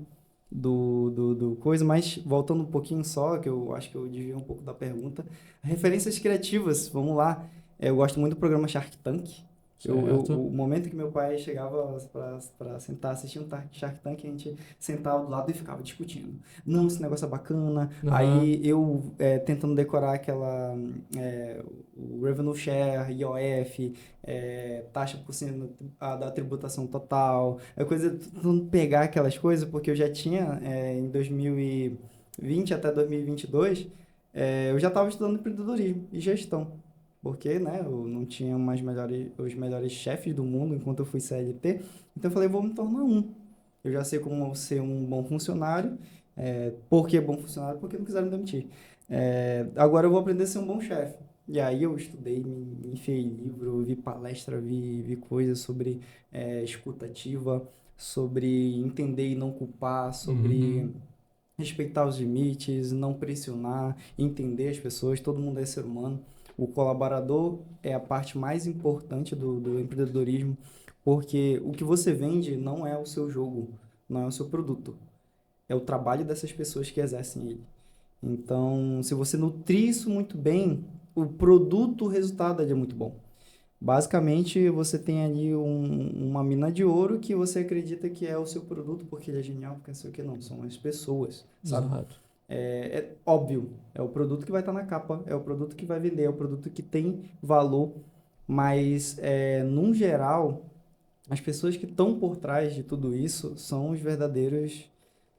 do coisa, mas voltando um pouquinho só, que eu acho que eu desviei um pouco da pergunta. Referências criativas, vamos lá. Eu gosto muito do programa Shark Tank. Certo. O momento que meu pai chegava para sentar, assistir um Shark Tank, a gente sentava do lado e ficava discutindo. Não, esse negócio é bacana. Aham. Aí eu tentando decorar o Revenue Share, IOF, taxa por cento da tributação total, tentando pegar aquelas coisas, porque eu já tinha, em 2020 até 2022, eu já estava estudando empreendedorismo e gestão. Porque, né, eu não tinha os melhores chefes do mundo enquanto eu fui CLT. Então eu falei, vou me tornar um. Eu já sei como ser um bom funcionário. Por que bom funcionário? Porque não quiseram me demitir. Agora eu vou aprender a ser um bom chefe. E aí eu estudei, me enfiei em livro, vi palestra, vi coisas sobre escutativa, sobre entender e não culpar, sobre Uhum. respeitar os limites, não pressionar, entender as pessoas, todo mundo é ser humano. O colaborador é a parte mais importante do empreendedorismo, porque o que você vende não é o seu jogo, não é o seu produto, é o trabalho dessas pessoas que exercem ele. Então, se você nutrir isso muito bem, o produto, o resultado é muito bom. Basicamente, você tem ali uma mina de ouro que você acredita que é o seu produto porque ele é genial, porque não sei o que, não. São as pessoas, sabe? Exato. É óbvio, é o produto que vai estar na capa, é o produto que vai vender, é o produto que tem valor, mas, num geral, as pessoas que estão por trás de tudo isso são os verdadeiros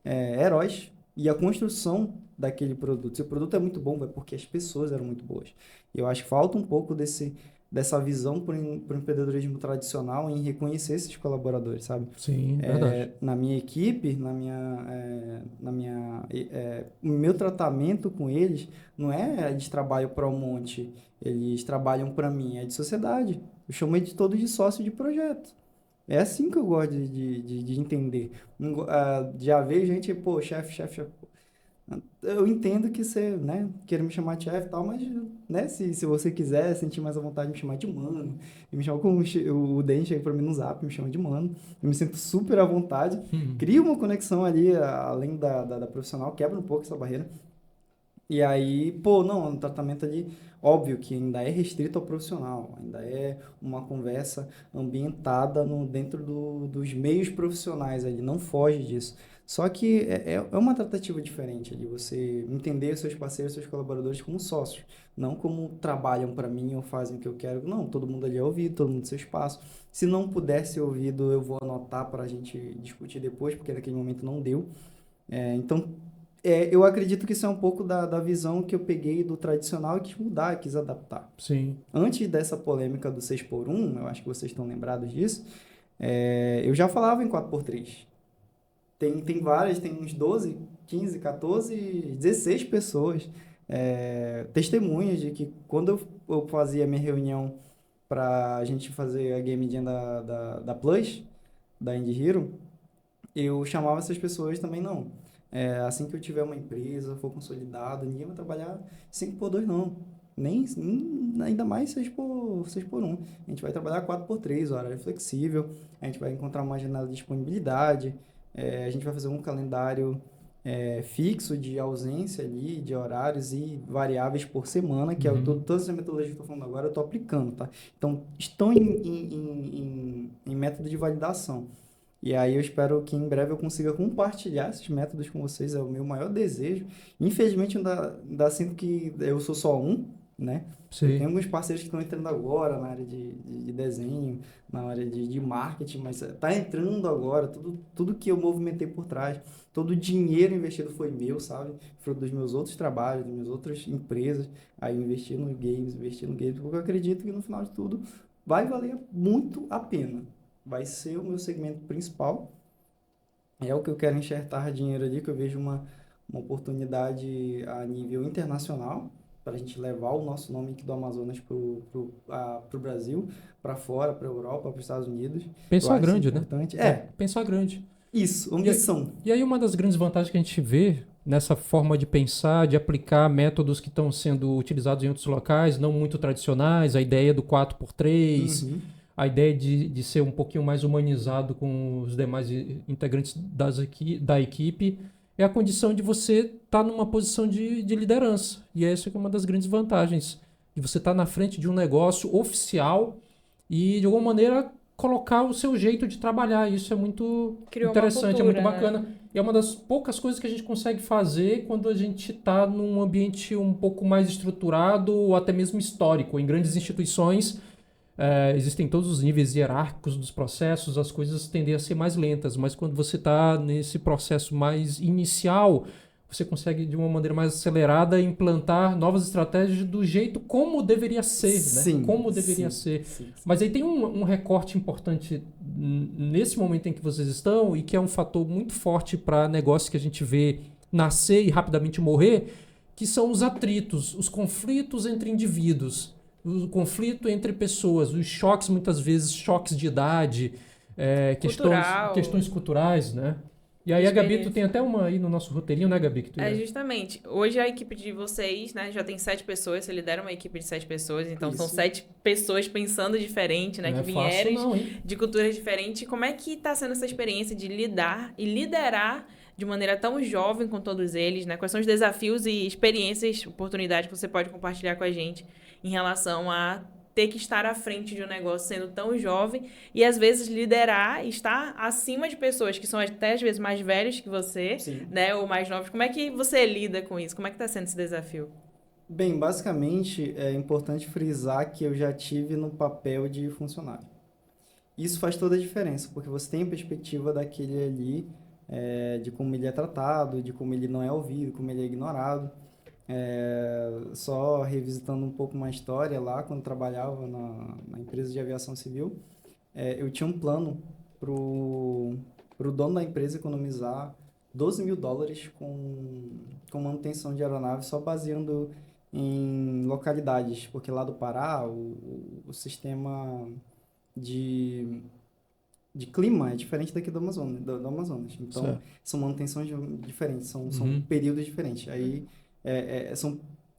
heróis e a construção daquele produto. Se o produto é muito bom, é porque as pessoas eram muito boas. E eu acho que falta um pouco dessa visão para o empreendedorismo tradicional em reconhecer esses colaboradores, sabe? Sim, verdade. Na minha equipe, o meu tratamento com eles não é de trabalho para um monte, eles trabalham para mim, é de sociedade. Eu chamo eles de todos de sócio de projeto. É assim que eu gosto de entender. Já vejo gente, pô, chefe. Eu entendo que você, né, queira me chamar de chefe e tal, mas, né, se você quiser sentir mais a vontade de me chamar de mano, e me chama como o Den chega pra mim no zap, me chama de mano, eu me sinto super à vontade, cria uma conexão ali, além da profissional, quebra um pouco essa barreira. E aí, pô, não, o tratamento ali, óbvio que ainda é restrito ao profissional, ainda é uma conversa ambientada dentro dos meios profissionais ali, não foge disso. Só que é uma tratativa diferente de você entender seus parceiros, seus colaboradores como sócios, não como trabalham para mim ou fazem o que eu quero. Não, todo mundo ali é ouvido, todo mundo tem seu espaço. Se não puder ser ouvido, eu vou anotar para a gente discutir depois, porque naquele momento não deu. Então, eu acredito que isso é um pouco da visão que eu peguei do tradicional e quis mudar, quis adaptar. Sim. Antes dessa polêmica do 6x1, eu acho que vocês estão lembrados disso, eu já falava em 4x3. Tem várias, tem uns 12, 15, 14, 16 pessoas, testemunhas de que quando eu fazia minha reunião para a gente fazer a Game Jam da Plus, da Indie Hero, eu chamava essas pessoas também, não. Assim que eu tiver uma empresa, for consolidada, ninguém vai trabalhar 5x2 não. Ainda mais 6x1. A gente vai trabalhar 4x3, horário flexível, a gente vai encontrar uma janela de disponibilidade, a gente vai fazer um calendário fixo de ausência ali, de horários e variáveis por semana, que toda essa metodologia que eu estou falando agora, eu estou aplicando, tá? Então, estão em método de validação. E aí eu espero que em breve eu consiga compartilhar esses métodos com vocês, é o meu maior desejo. Infelizmente, ainda sinto que eu sou só um, né? Tem alguns parceiros que estão entrando agora na área de desenho, na área de marketing, mas está entrando agora, tudo que eu movimentei por trás, todo o dinheiro investido foi meu, sabe? Fruto dos meus outros trabalhos, das minhas outras empresas, aí eu investi no games, porque eu acredito que no final de tudo vai valer muito a pena. Vai ser o meu segmento principal, é o que eu quero enxertar dinheiro ali, que eu vejo uma oportunidade a nível internacional, para a gente levar o nosso nome aqui do Amazonas para o Brasil, para fora, para a Europa, para os Estados Unidos. Pensar grande, né? Pensar grande. Isso, ambição. E aí uma das grandes vantagens que a gente vê nessa forma de pensar, de aplicar métodos que estão sendo utilizados em outros locais, não muito tradicionais, a ideia do 4x3, a ideia de ser um pouquinho mais humanizado com os demais integrantes da equipe, é a condição de você estar numa posição de liderança. E essa é uma das grandes vantagens, de você estar na frente de um negócio oficial e, de alguma maneira, colocar o seu jeito de trabalhar. Isso é muito interessante, é muito bacana. Né? E é uma das poucas coisas que a gente consegue fazer quando a gente está num ambiente um pouco mais estruturado ou até mesmo histórico. Em grandes instituições, existem todos os níveis hierárquicos dos processos, as coisas tendem a ser mais lentas, mas quando você está nesse processo mais inicial, você consegue de uma maneira mais acelerada implantar novas estratégias do jeito como deveria ser, sim, né? Como deveria ser. Mas aí tem um recorte importante nesse momento em que vocês estão e que é um fator muito forte para negócios que a gente vê nascer e rapidamente morrer, que são os atritos, os conflitos entre indivíduos. O conflito entre pessoas, os choques, muitas vezes, choques de idade, questões culturais, né? E aí a Gabi, tu tem até uma aí no nosso roteirinho, né, Gabi? Que justamente. Hoje a equipe de vocês, né, já tem 7 pessoas, você lidera uma equipe de 7 pessoas, então são 7 pessoas pensando diferente, né, que vieram de culturas diferentes. Como é que tá sendo essa experiência de lidar e liderar de maneira tão jovem com todos eles, né? Quais são os desafios e experiências, oportunidades que você pode compartilhar com a gente em relação a ter que estar à frente de um negócio sendo tão jovem e, às vezes, liderar e estar acima de pessoas que são até, às vezes, mais velhos que você, né? Ou mais novos. Como é que você lida com isso? Como é que está sendo esse desafio? Bem, basicamente, é importante frisar que eu já tive no papel de funcionário. Isso faz toda a diferença, porque você tem a perspectiva daquele ali, de como ele é tratado, de como ele não é ouvido, como ele é ignorado. Só revisitando um pouco uma história lá, quando trabalhava na empresa de aviação civil, eu tinha um plano pro dono da empresa economizar $12 mil com manutenção de aeronave, só baseando em localidades, porque lá do Pará, o sistema de clima é diferente daqui do Amazonas. Então, são manutenções diferentes, são períodos diferentes. Aí,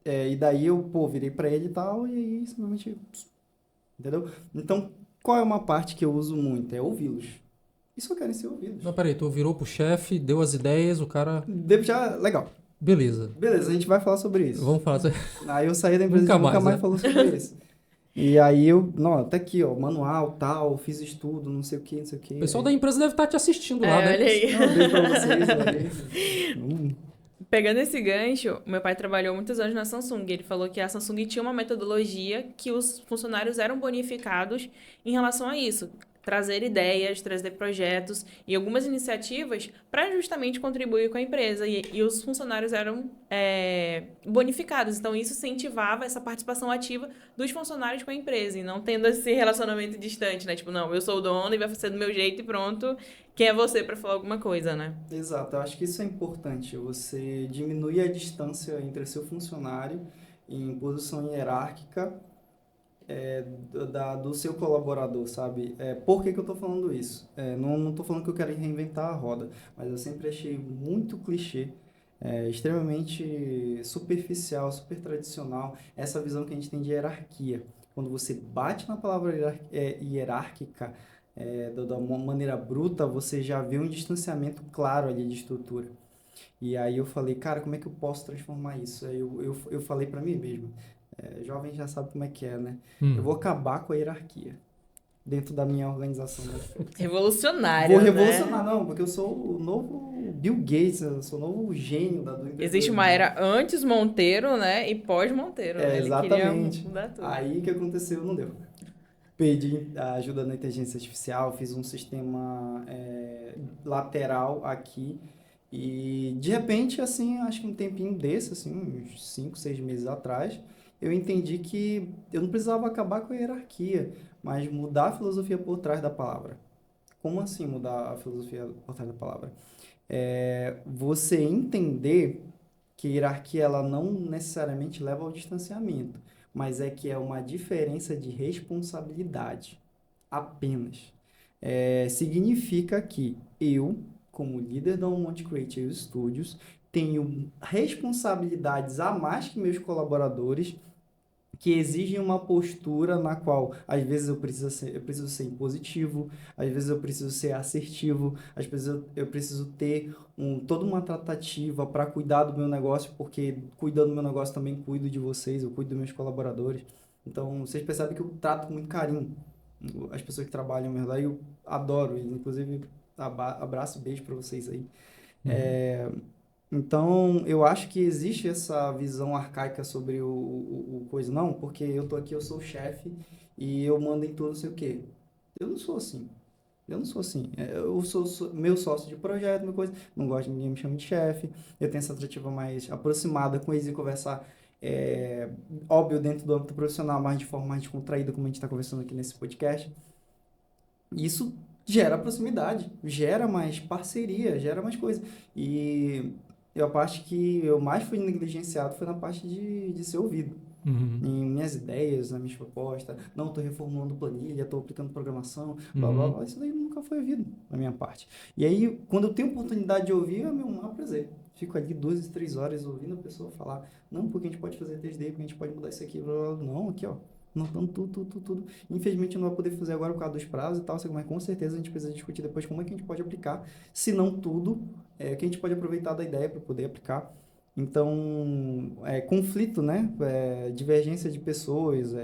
e daí eu, virei pra ele e tal, e aí simplesmente, entendeu? Então, qual é uma parte que eu uso muito? É ouvi-los. E só querem ser ouvidos. Não, peraí, tu virou pro chefe, deu as ideias, o cara... Legal. Beleza, a gente vai falar sobre isso. Vamos falar. Aí eu saí da empresa e nunca mais falou sobre isso. E aí não, tá aqui, ó, manual, tal, fiz estudo, não sei o que, não sei o que. O pessoal da empresa deve estar te assistindo lá, né? Olha aí. Não, beijo pra vocês, valeu. Pegando esse gancho, meu pai trabalhou muitos anos na Samsung. Ele falou que a Samsung tinha uma metodologia que os funcionários eram bonificados em relação a isso. Trazer ideias, trazer projetos e algumas iniciativas para justamente contribuir com a empresa. E os funcionários eram bonificados. Então, isso incentivava essa participação ativa dos funcionários com a empresa. E não tendo esse relacionamento distante, né? Tipo, não, eu sou o dono e vai ser do meu jeito e pronto. Quem é você para falar alguma coisa, né? Exato, eu acho que isso é importante, você diminuir a distância entre seu funcionário em posição hierárquica do seu colaborador, sabe? Por que que eu tô falando isso? Não tô falando que eu quero reinventar a roda, mas eu sempre achei muito clichê, extremamente superficial, super tradicional, essa visão que a gente tem de hierarquia. Quando você bate na palavra hierárquica, da maneira bruta, você já vê um distanciamento claro ali de estrutura. E aí eu falei, cara, como é que eu posso transformar isso? Aí eu falei para mim mesmo, jovem já sabe como é que é, né? Eu vou acabar com a hierarquia dentro da minha organização. Revolucionário, Vou né? revolucionar, não, porque eu sou o novo Bill Gates, eu sou o novo gênio do empreendedorismo. Existe uma era antes Monteiro, né? E pós Monteiro, né? Ele queria Exatamente. mudar tudo. Aí o que aconteceu? Não deu. Pedi ajuda na inteligência artificial, fiz um sistema lateral aqui e de repente, assim, acho que um tempinho desse, assim, uns 5, 6 meses atrás, eu entendi que eu não precisava acabar com a hierarquia, mas mudar a filosofia por trás da palavra. Como assim mudar a filosofia por trás da palavra? Você entender que a hierarquia ela não necessariamente leva ao distanciamento, mas é que é uma diferença de responsabilidade, apenas. Significa que eu, como líder da Monte Creative Studios, tenho responsabilidades a mais que meus colaboradores, que exigem uma postura na qual, às vezes, eu preciso ser impositivo, às vezes eu preciso ser assertivo, às vezes eu preciso ter toda uma tratativa para cuidar do meu negócio, porque cuidando do meu negócio também cuido de vocês, eu cuido dos meus colaboradores. Então, vocês percebem que eu trato com muito carinho as pessoas que trabalham ao meu redor, e eu adoro, e, inclusive, abraço e beijo para vocês aí. Então, eu acho que existe essa visão arcaica sobre o coisa. Não, porque eu tô aqui, eu sou o chefe e eu mando em tudo, não sei o quê. Eu não sou assim. Eu não sou assim. Eu sou meu sócio de projeto, meu coisa. Não gosto de ninguém me chama de chefe. Eu tenho essa atrativa mais aproximada com eles e conversar, óbvio, dentro do âmbito profissional, mas de forma mais descontraída, como a gente está conversando aqui nesse podcast. Isso gera proximidade, gera mais parceria, gera mais coisa. E a parte que eu mais fui negligenciado foi na parte de ser ouvido. Em minhas ideias, nas minhas propostas. Não, estou reformulando planilha, estou aplicando programação, blá, blá, blá. Isso daí nunca foi ouvido da minha parte. E aí, quando eu tenho oportunidade de ouvir, é meu maior prazer. Fico ali 2, 3 horas ouvindo a pessoa falar, não, porque a gente pode fazer 3D, porque a gente pode mudar isso aqui, blá, blá, blá. Não, aqui, ó. Notando tudo. Infelizmente não vai poder fazer agora por causa dos prazos e tal, mas com certeza a gente precisa discutir depois como é que a gente pode aplicar, se não tudo, que a gente pode aproveitar da ideia para poder aplicar. Então, conflito, né? Divergência de pessoas,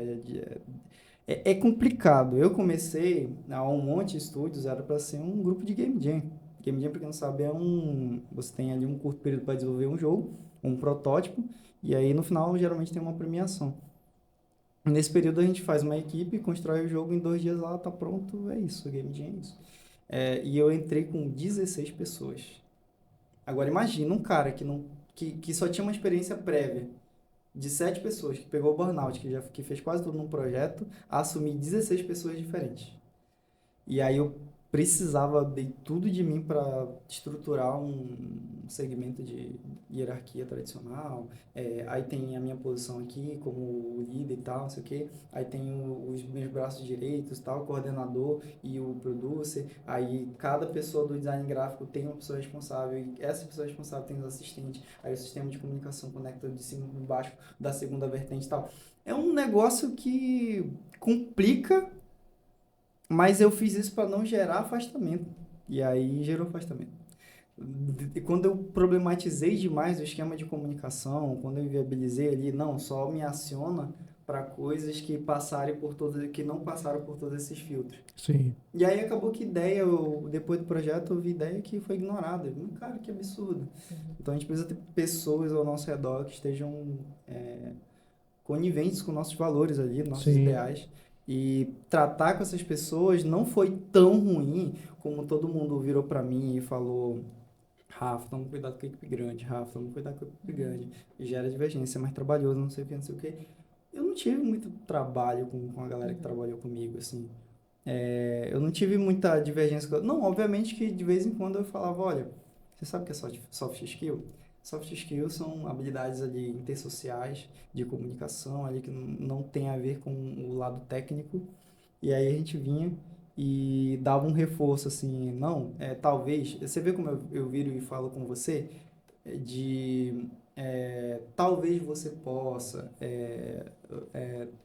é complicado. Eu comecei a Um Monte Studios, era para ser um grupo de Game Jam. Game Jam, para quem não sabe, você tem ali um curto período para desenvolver um jogo, um protótipo, e aí no final geralmente tem uma premiação. Nesse período a gente faz uma equipe, constrói o jogo, em 2 dias lá tá pronto, é isso, o Game Jam é isso. E eu entrei com 16 pessoas. Agora imagina um cara que só tinha uma experiência prévia de 7 pessoas, que pegou o burnout, que fez quase tudo num projeto, a assumir 16 pessoas diferentes. E aí eu precisava de tudo de mim para estruturar um segmento de hierarquia tradicional. Aí tem a minha posição aqui como líder e tal, não sei o quê. Aí tem os meus braços direitos, tal, o coordenador e o producer. Aí cada pessoa do design gráfico tem uma pessoa responsável e essa pessoa responsável tem os assistentes. Aí o sistema de comunicação conecta de cima para baixo da segunda vertente e tal. É um negócio que complica, mas eu fiz isso para não gerar afastamento. E aí gerou afastamento. E quando eu problematizei demais o esquema de comunicação, quando eu inviabilizei ali, não, só me aciona para coisas que que não passaram por todos esses filtros. Sim. E aí acabou que depois do projeto, eu vi ideia que foi ignorada. Cara, que absurdo. Então a gente precisa ter pessoas ao nosso redor que estejam coniventes com nossos valores ali, nossos Sim. ideais. E tratar com essas pessoas não foi tão ruim como todo mundo virou para mim e falou: Rafa, toma cuidado com a equipe grande, Rafa, toma cuidado com a equipe grande. E gera divergência, é mais trabalhoso, não sei o que, não sei o que. Eu não tive muito trabalho com a galera que trabalhou comigo, assim. Eu não tive muita divergência. Não, obviamente que de vez em quando eu falava: olha, você sabe o que é soft skill? Soft skills são habilidades ali intersociais, de comunicação, ali que não tem a ver com o lado técnico. E aí a gente vinha e dava um reforço, assim, não, talvez, você vê como eu viro e falo com você, talvez você possa,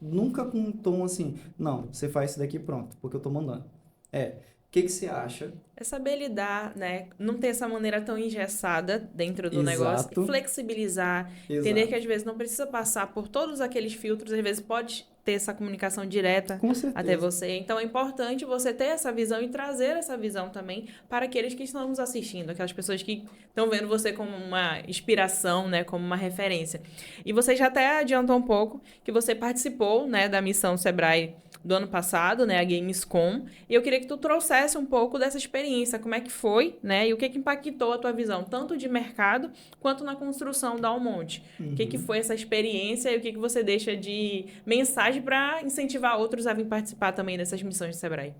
nunca com um tom assim, não, você faz isso daqui pronto, porque eu tô mandando. O que você acha? É saber lidar, né? Não ter essa maneira tão engessada dentro do negócio. Exato. Flexibilizar. Entender que às vezes não precisa passar por todos aqueles filtros. Às vezes pode ter essa comunicação direta Com certeza. até você. Então é importante você ter essa visão e trazer essa visão também para aqueles que estão nos assistindo. Aquelas pessoas que estão vendo você como uma inspiração, né? Como uma referência. E você já até adiantou um pouco que você participou, né? Da missão Sebrae do ano passado, né, a Gamescom, e eu queria que tu trouxesse um pouco dessa experiência, como é que foi, né, e o que impactou a tua visão, tanto de mercado, quanto na construção da Almonte. O que foi essa experiência e o que você deixa de mensagem para incentivar outros a vir participar também dessas missões de Sebrae?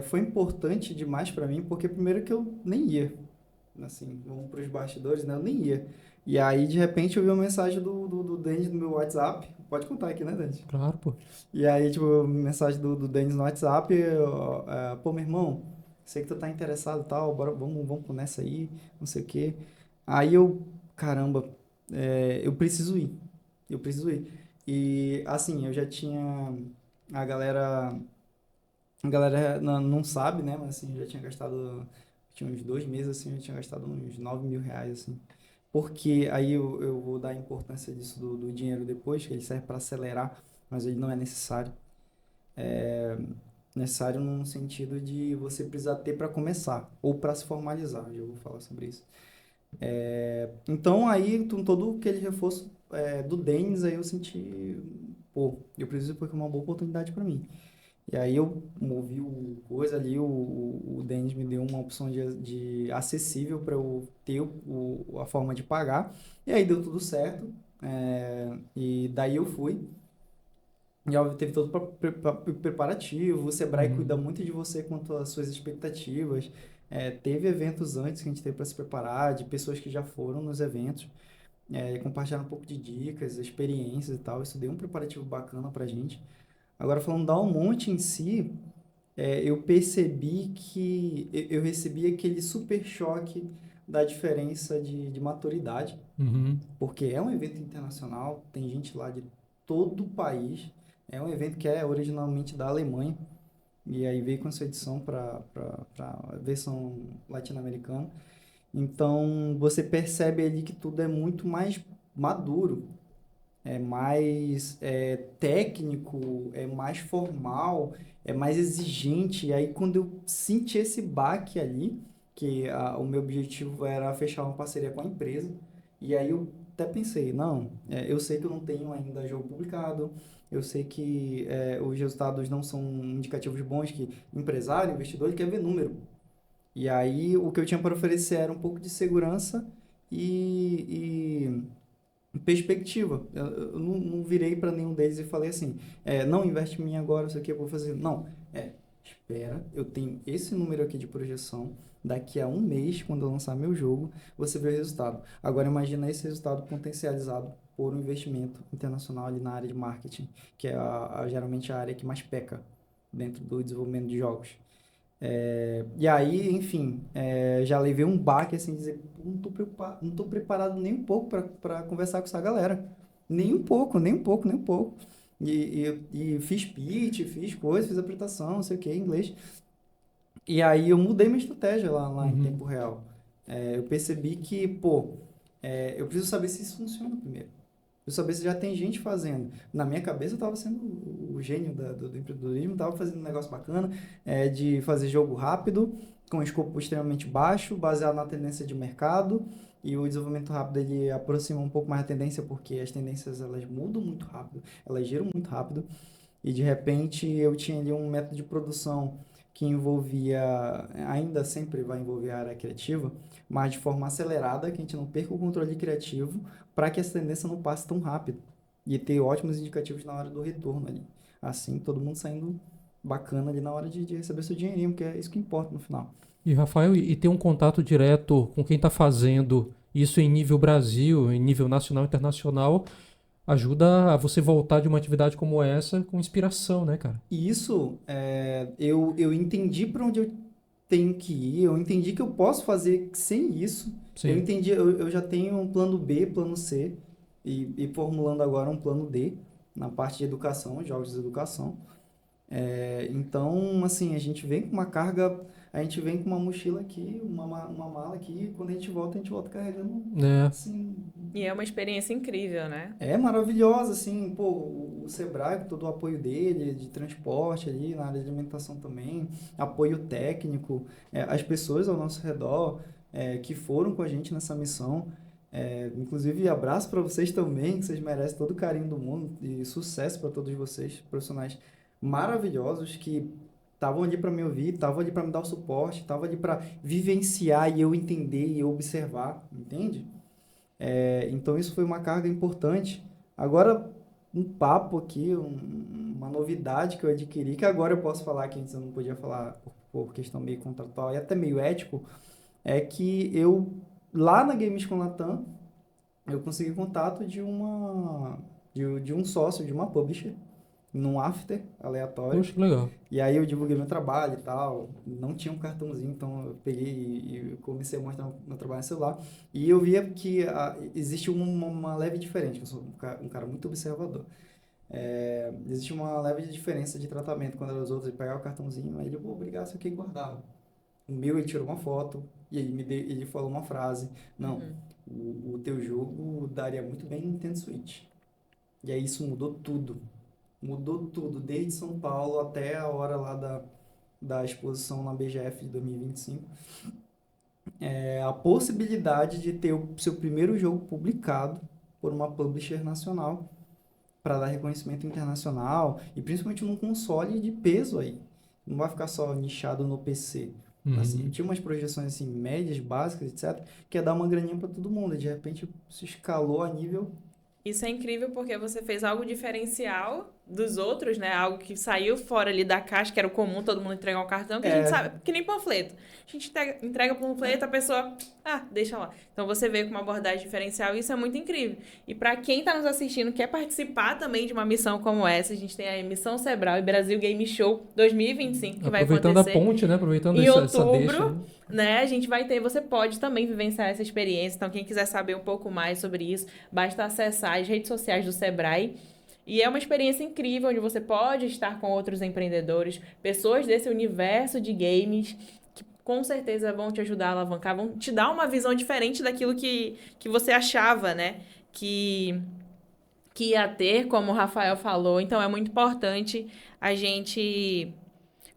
Foi importante demais para mim, porque primeiro que eu nem ia, assim, vamos para os bastidores, né, eu nem ia. E aí, de repente, eu vi uma mensagem do Denis no meu WhatsApp. Pode contar aqui, né, Denis? Claro, pô. E aí, tipo, mensagem do Denis no WhatsApp. Pô, meu irmão, sei que tu tá interessado e tal, bora, vamos nessa aí, não sei o quê. Aí caramba, eu preciso ir. Eu preciso ir. E, assim, eu já tinha... A galera não sabe, né? Mas, assim, eu já tinha gastado... Tinha uns 2 meses, assim, eu tinha gastado uns 9 mil reais, assim. Porque aí eu vou dar a importância disso do dinheiro depois, que ele serve para acelerar, mas ele não é necessário. Necessário no sentido de você precisar ter para começar, ou para se formalizar, já vou falar sobre isso. Então aí, com todo aquele reforço do Denis, aí eu senti, pô, eu preciso porque é uma boa oportunidade para mim. E aí eu movi o coisa ali, o Denis me deu uma opção de acessível para eu ter a forma de pagar. E aí deu tudo certo. E daí eu fui. E óbvio, teve todo o preparativo. O Sebrae cuida muito de você quanto às suas expectativas. Teve eventos antes que a gente teve para se preparar, de pessoas que já foram nos eventos. Compartilharam um pouco de dicas, experiências e tal. Isso deu um preparativo bacana pra gente. Agora, falando da Almonte em si, eu percebi que eu recebi aquele super choque da diferença de maturidade, porque é um evento internacional, tem gente lá de todo o país, é um evento que é originalmente da Alemanha, e aí veio com essa edição para a versão latino-americana. Então, você percebe ali que tudo é muito mais maduro, é mais técnico, é mais formal, é mais exigente. E aí, quando eu senti esse baque ali, que o meu objetivo era fechar uma parceria com a empresa, e aí eu até pensei, não, eu sei que eu não tenho ainda jogo publicado, eu sei que os resultados não são indicativos bons, que empresário, investidor, ele quer ver número. E aí, o que eu tinha para oferecer era um pouco de segurança e perspectiva. Eu não virei para nenhum deles e falei assim, não investe em mim agora, isso aqui eu vou fazer. Não, espera, eu tenho esse número aqui de projeção, daqui a um mês, quando eu lançar meu jogo, você vê o resultado. Agora imagina esse resultado potencializado por um investimento internacional ali na área de marketing, que é geralmente a área que mais peca dentro do desenvolvimento de jogos. E aí, enfim, já levei um baque, assim, dizer, não tô preparado nem um pouco para conversar com essa galera. Nem um pouco, nem um pouco, nem um pouco. E fiz pitch, fiz coisa, fiz apresentação, não sei o que, em inglês. E aí eu mudei minha estratégia lá em tempo real. Eu percebi que, eu preciso saber se isso funciona primeiro. Eu saber se já tem gente fazendo. Na minha cabeça eu estava sendo o gênio do empreendedorismo, estava fazendo um negócio bacana, de fazer jogo rápido, com escopo extremamente baixo, baseado na tendência de mercado, e o desenvolvimento rápido ele aproxima um pouco mais a tendência, porque as tendências elas mudam muito rápido, elas giram muito rápido, e de repente eu tinha ali um método de produção que envolvia, ainda sempre vai envolver a área criativa, mas de forma acelerada, que a gente não perca o controle criativo, para que essa tendência não passe tão rápido, e ter ótimos indicativos na hora do retorno ali. Assim, todo mundo saindo bacana ali na hora de receber seu dinheirinho, porque é isso que importa no final. E, Rafael, e ter um contato direto com quem está fazendo isso em nível Brasil, em nível nacional e internacional, ajuda a você voltar de uma atividade como essa com inspiração, né, cara? E isso, eu entendi para onde eu tenho que ir, eu entendi que eu posso fazer sem isso. Sim. Eu entendi, eu já tenho um plano B, plano C, e formulando agora um plano D, na parte de educação, jogos de educação. Então, assim, a gente vem com uma carga, a gente vem com uma mochila aqui, uma mala aqui, e quando a gente volta carregando, assim... E é uma experiência incrível, né? É maravilhosa, assim, pô, o Sebrae, com todo o apoio dele, de transporte ali, na área de alimentação também, apoio técnico, as pessoas ao nosso redor, que foram com a gente nessa missão, inclusive abraço para vocês também, que vocês merecem todo o carinho do mundo, e sucesso para todos vocês, profissionais maravilhosos que estavam ali para me ouvir, estavam ali para me dar o suporte, estavam ali para vivenciar e eu entender e eu observar, entende? Então isso foi uma carga importante. Agora, um papo aqui, uma novidade que eu adquiri, que agora eu posso falar, que antes eu não podia falar por questão meio contratual e até meio ético, é que eu, lá na Games com Latam, eu consegui contato de um sócio, de uma publisher, num after aleatório. Poxa, que legal. E aí eu divulguei meu trabalho e tal, não tinha um cartãozinho, então eu peguei e comecei a mostrar meu trabalho no celular. E eu via que existe uma leve diferença, eu sou um cara muito observador. Existe uma leve diferença de tratamento quando os outros pegavam o cartãozinho, aí ele, pô, obrigado, isso aqui guardava. O meu, ele tirou uma foto e ele falou uma frase, não, o teu jogo daria muito bem no Nintendo Switch. E aí isso mudou tudo, desde São Paulo até a hora lá da exposição na BGF de 2025. A possibilidade de ter o seu primeiro jogo publicado por uma publisher nacional para dar reconhecimento internacional e principalmente num console de peso aí. Não vai ficar só nichado no PC. Assim, tinha umas projeções assim, médias, básicas, etc., que ia dar uma graninha para todo mundo. De repente, se escalou a nível... Isso é incrível porque você fez algo diferencial dos outros, né? Algo que saiu fora ali da caixa, que era o comum, todo mundo entregar um cartão, que a gente sabe, que nem panfleto. A gente entrega panfleto, a pessoa, deixa lá. Então você veio com uma abordagem diferencial e isso é muito incrível. E para quem está nos assistindo, quer participar também de uma missão como essa, a gente tem a Missão Sebrae Brasil Game Show 2025, que vai acontecer. Aproveitando a ponte, né? Aproveitando em essa outubro, deixa, né? A gente vai ter, você pode também vivenciar essa experiência. Então, quem quiser saber um pouco mais sobre isso, basta acessar as redes sociais do Sebrae. E é uma experiência incrível, onde você pode estar com outros empreendedores, pessoas desse universo de games, que com certeza vão te ajudar a alavancar, vão te dar uma visão diferente daquilo que você achava, né? Que ia ter, como o Rafael falou. Então, é muito importante a gente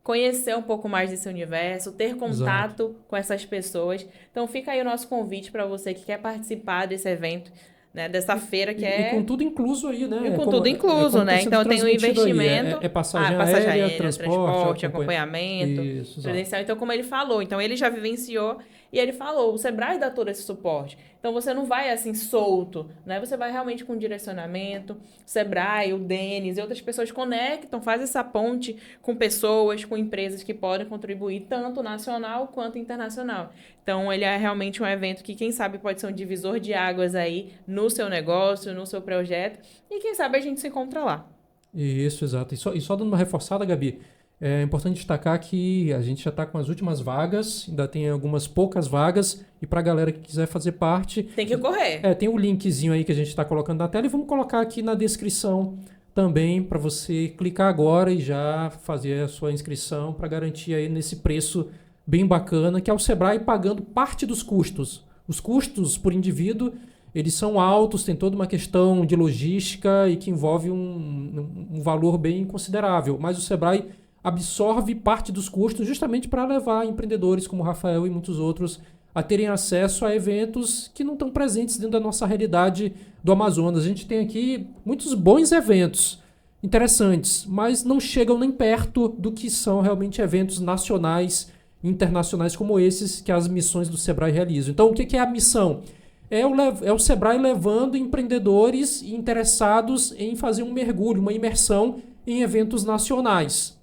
conhecer um pouco mais desse universo, ter contato com essas pessoas. Então, fica aí o nosso convite para você que quer participar desse evento, né, dessa feira que E com tudo incluso aí, né? E com tudo incluso, né? Então tem um investimento. É passagem aérea, transporte, acompanhamento, credencial. Então, como ele falou, então ele já vivenciou e ele falou, o Sebrae dá todo esse suporte. Então você não vai assim solto, né? Você vai realmente com direcionamento. O Sebrae, o Denis e outras pessoas conectam, faz essa ponte com pessoas, com empresas que podem contribuir tanto nacional quanto internacional. Então ele é realmente um evento que, quem sabe, pode ser um divisor de águas aí no seu negócio, no seu projeto. E quem sabe a gente se encontra lá. Isso, exato. E só dando uma reforçada, Gabi, é importante destacar que a gente já está com as últimas vagas, ainda tem algumas poucas vagas, e para a galera que quiser fazer parte... Tem que correr. Tem um linkzinho aí que a gente está colocando na tela e vamos colocar aqui na descrição também para você clicar agora e já fazer a sua inscrição para garantir aí nesse preço bem bacana, que é o Sebrae pagando parte dos custos. Os custos por indivíduo eles são altos, tem toda uma questão de logística e que envolve um valor bem considerável. Mas o Sebrae absorve parte dos custos justamente para levar empreendedores como o Rafael e muitos outros a terem acesso a eventos que não estão presentes dentro da nossa realidade do Amazonas. A gente tem aqui muitos bons eventos interessantes, mas não chegam nem perto do que são realmente eventos nacionais e internacionais como esses que as missões do Sebrae realizam. Então, o que é a missão? É o Sebrae levando empreendedores interessados em fazer um mergulho, uma imersão em eventos nacionais.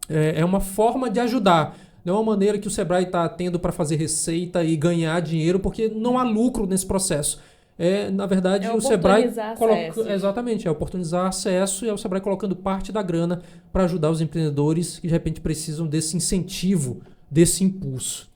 É uma forma de ajudar. Não é uma maneira que o Sebrae está tendo para fazer receita e ganhar dinheiro, porque não há lucro nesse processo. Na verdade, o Sebrae exatamente, é oportunizar acesso e é o Sebrae colocando parte da grana para ajudar os empreendedores que de repente precisam desse incentivo, desse impulso.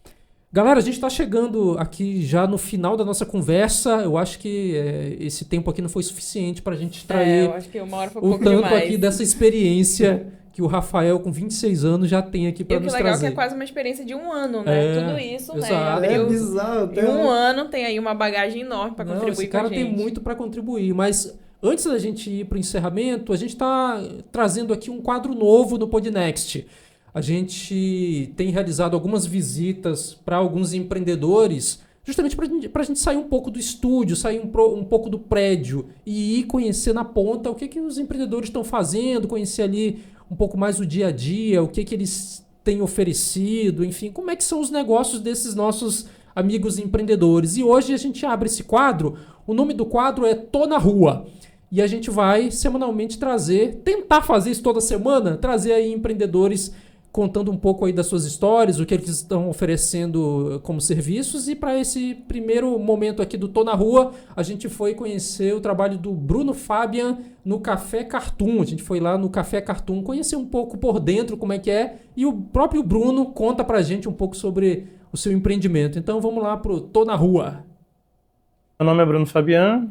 Galera, a gente está chegando aqui já no final da nossa conversa. Eu acho que esse tempo aqui não foi suficiente para a gente extrair eu acho que uma hora foi um pouco tanto demais. aqui dessa experiência que o Rafael, com 26 anos, já tem aqui para nos trazer. E o que legal é que é quase uma experiência de um ano, né? Tudo isso, exato. né? É bizarro. Em um ano tem aí uma bagagem enorme para contribuir esse com a cara gente. tem muito para contribuir, mas antes da gente ir para o encerramento, a gente está trazendo aqui um quadro novo no Podnext. A gente tem realizado algumas visitas para alguns empreendedores, justamente para a gente sair um pouco do estúdio, sair um pouco do prédio e ir conhecer na ponta o que os empreendedores estão fazendo, conhecer ali um pouco mais o dia a dia, o que eles têm oferecido, enfim, como é que são os negócios desses nossos amigos empreendedores. E hoje a gente abre esse quadro, o nome do quadro é Tô na Rua. E a gente vai semanalmente tentar fazer isso toda semana, trazer aí empreendedores contando um pouco aí das suas histórias, o que eles estão oferecendo como serviços. E para esse primeiro momento aqui do Tô na Rua, a gente foi conhecer o trabalho do Bruno Fabian no Café Cartoon. A gente foi lá no Café Cartoon conhecer um pouco por dentro como é que é, e o próprio Bruno conta pra gente um pouco sobre o seu empreendimento. Então vamos lá pro Tô na Rua. Meu nome é Bruno Fabian,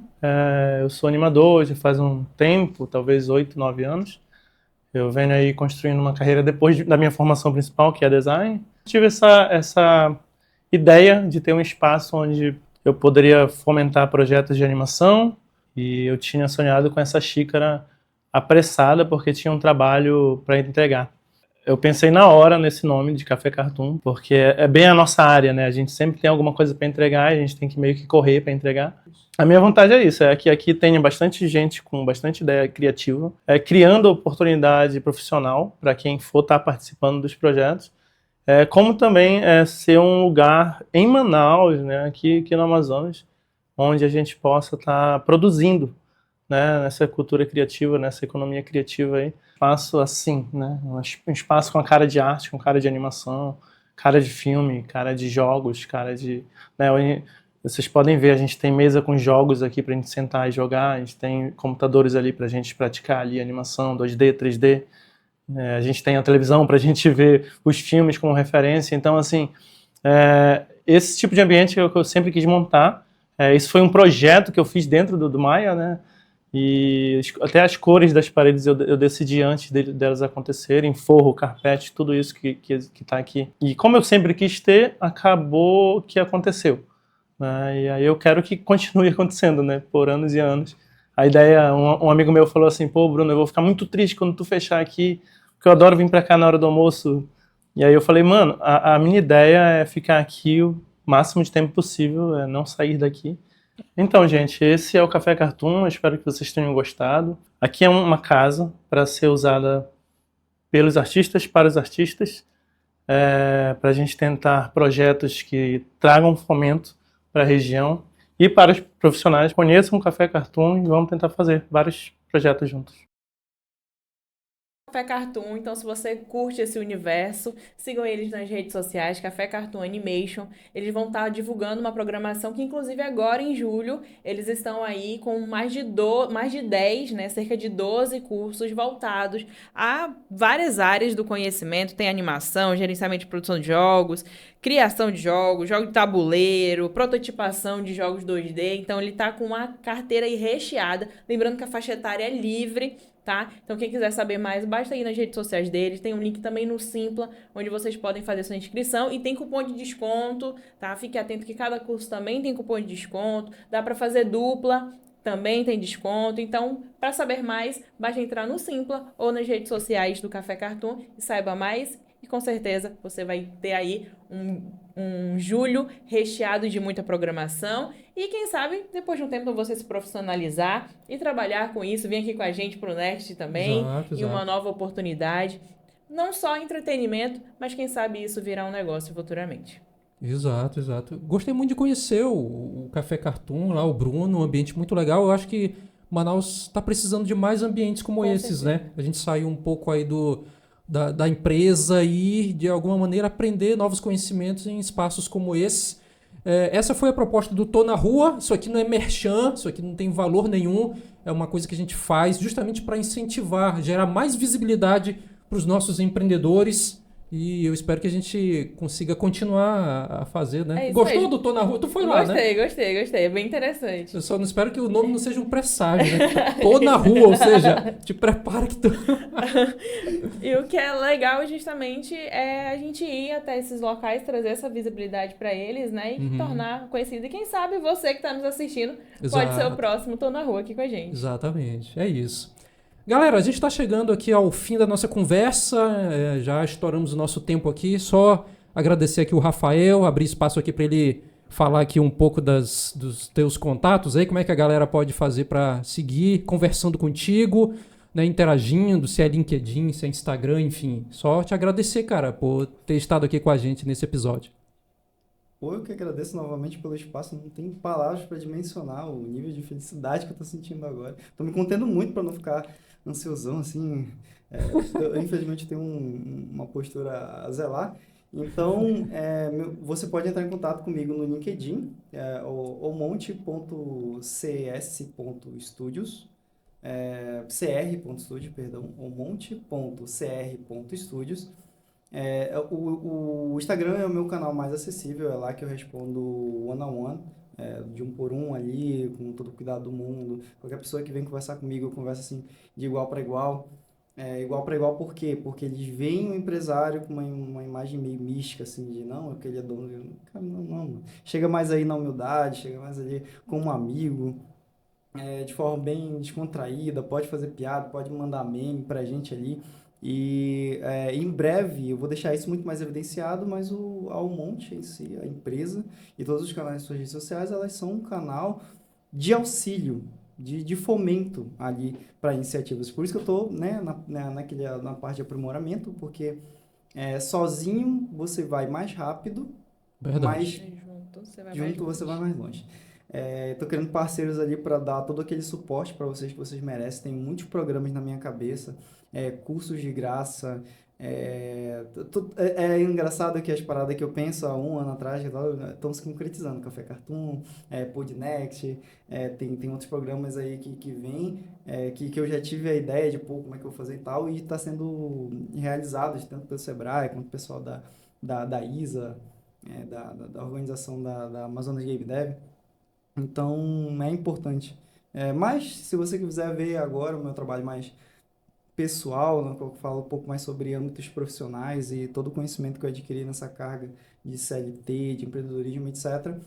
eu sou animador já faz um tempo, talvez 8, 9 anos. Eu venho aí construindo uma carreira depois da minha formação principal, que é design. Tive essa ideia de ter um espaço onde eu poderia fomentar projetos de animação, e eu tinha sonhado com essa xícara apressada porque tinha um trabalho para entregar. Eu pensei na hora nesse nome de Café Cartoon, porque é bem a nossa área, né? A gente sempre tem alguma coisa para entregar e a gente tem que meio que correr para entregar. A minha vontade é isso, é que aqui tenha bastante gente com bastante ideia criativa, criando oportunidade profissional para quem for estar participando dos projetos, como também ser um lugar em Manaus, né, aqui no Amazonas, onde a gente possa estar produzindo, né, nessa cultura criativa, nessa economia criativa aí. Espaço assim, né, um espaço com a cara de arte, com cara de animação, cara de filme, cara de jogos, cara de... Né, vocês podem ver, a gente tem mesa com jogos aqui pra gente sentar e jogar, a gente tem computadores ali pra gente praticar ali animação, 2D, 3D, a gente tem a televisão pra gente ver os filmes como referência. Então, assim, esse tipo de ambiente é o que eu sempre quis montar. Isso foi um projeto que eu fiz dentro do Maia, né? E até as cores das paredes eu decidi antes delas acontecerem, forro, carpete, tudo isso que tá aqui. E como eu sempre quis ter, acabou que aconteceu. E aí eu quero que continue acontecendo, né, por anos e anos. A ideia, um amigo meu falou assim, pô, Bruno, eu vou ficar muito triste quando tu fechar aqui, porque eu adoro vir pra cá na hora do almoço. E aí eu falei, mano, a minha ideia é ficar aqui o máximo de tempo possível, é não sair daqui. Então, gente, esse é o Café Cartoon, eu espero que vocês tenham gostado. Aqui é uma casa para ser usada pelos artistas, para os artistas, para a gente tentar projetos que tragam fomento para a região e para os profissionais. Conheçam o Café Cartoon e vamos tentar fazer vários projetos juntos. Café Cartoon, então se você curte esse universo, sigam eles nas redes sociais, Café Cartoon Animation. Eles vão estar divulgando uma programação que, inclusive, agora em julho, eles estão aí com mais de 10, né, cerca de 12 cursos voltados a várias áreas do conhecimento. Tem animação, gerenciamento de produção de jogos, criação de jogos, jogo de tabuleiro, prototipação de jogos 2D. Então ele está com uma carteira aí recheada. Lembrando que a faixa etária é livre. tá? Então, quem quiser saber mais, basta ir nas redes sociais deles. Tem um link também no Simpla, onde vocês podem fazer sua inscrição. E tem cupom de desconto, tá? Fique atento que cada curso também tem cupom de desconto. Dá para fazer dupla, também tem desconto. Então, para saber mais, basta entrar no Simpla ou nas redes sociais do Café Cartoon e saiba mais. E com certeza você vai ter aí um julho recheado de muita programação. E quem sabe, depois de um tempo, você se profissionalizar e trabalhar com isso, vir aqui com a gente pro Next também, em uma nova oportunidade. Não só entretenimento, mas quem sabe isso virar um negócio futuramente. Exato, exato. Gostei muito de conhecer o Café Cartoon, lá o Bruno, um ambiente muito legal. Eu acho que Manaus está precisando de mais ambientes como esses, né? A gente saiu um pouco aí da empresa e, de alguma maneira, aprender novos conhecimentos em espaços como esse. Essa foi a proposta do Tô na Rua. Isso aqui não é merchan, isso aqui não tem valor nenhum. É uma coisa que a gente faz justamente para incentivar, gerar mais visibilidade para os nossos empreendedores. E eu espero que a gente consiga continuar a fazer, né? Gostou mesmo. do Tô na Rua? Tu foi lá, né? Gostei. É bem interessante. Eu só não espero que o nome não seja um presságio, né? Tô na rua, ou seja, te prepara que tu... E o que é legal justamente é a gente ir até esses locais, trazer essa visibilidade para eles, né? E tornar conhecido. E quem sabe você que está nos assistindo pode ser o próximo Tô na Rua aqui com a gente. Exatamente, é isso. Galera, a gente está chegando aqui ao fim da nossa conversa, já estouramos o nosso tempo aqui, só agradecer aqui o Rafael, abrir espaço aqui para ele falar aqui um pouco dos teus contatos aí, como é que a galera pode fazer para seguir conversando contigo, né, interagindo, se é LinkedIn, se é Instagram, enfim. Só te agradecer, cara, por ter estado aqui com a gente nesse episódio. Eu que agradeço novamente pelo espaço, não tenho palavras para dimensionar o nível de felicidade que eu estou sentindo agora. Estou me contendo muito para não ficar ansiosão, assim. Infelizmente eu tenho uma postura a zelar. Então, você pode entrar em contato comigo no LinkedIn, omonte.cs.studios, cr.studio, perdão, omonte.cr.studios. O Instagram é o meu canal mais acessível, é lá que eu respondo one-on-one, de um por um ali, com todo o cuidado do mundo. Qualquer pessoa que vem conversar comigo, eu converso assim, de igual para igual. Igual para igual por quê? Porque eles veem o empresário com uma imagem meio mística, assim, de não, que ele é dono. Cara, não. Chega mais aí na humildade, chega mais ali como um amigo, de forma bem descontraída, pode fazer piada, pode mandar meme pra gente ali. E em breve eu vou deixar isso muito mais evidenciado, mas a Almonte em si, a empresa e todos os canais de suas redes sociais, elas são um canal de auxílio, de fomento ali para iniciativas. Por isso que eu estou, né, na parte de aprimoramento, porque sozinho você vai mais rápido, mas junto você vai mais longe. Estou querendo parceiros ali para dar todo aquele suporte para vocês que vocês merecem. Tem muitos programas na minha cabeça, cursos de graça. É engraçado que as paradas que eu penso há um ano atrás estão se concretizando. Café Cartoon, Podnext, tem outros programas aí que vêm, que eu já tive a ideia de como é que eu vou fazer e tal, e está sendo realizado tanto pelo Sebrae quanto pelo pessoal da ISA, da organização da Amazonas Game Dev. Então, é importante. Mas, se você quiser ver agora o meu trabalho mais pessoal, né, que eu falo um pouco mais sobre âmbitos profissionais e todo o conhecimento que eu adquiri nessa carga de CLT, de empreendedorismo, etc.,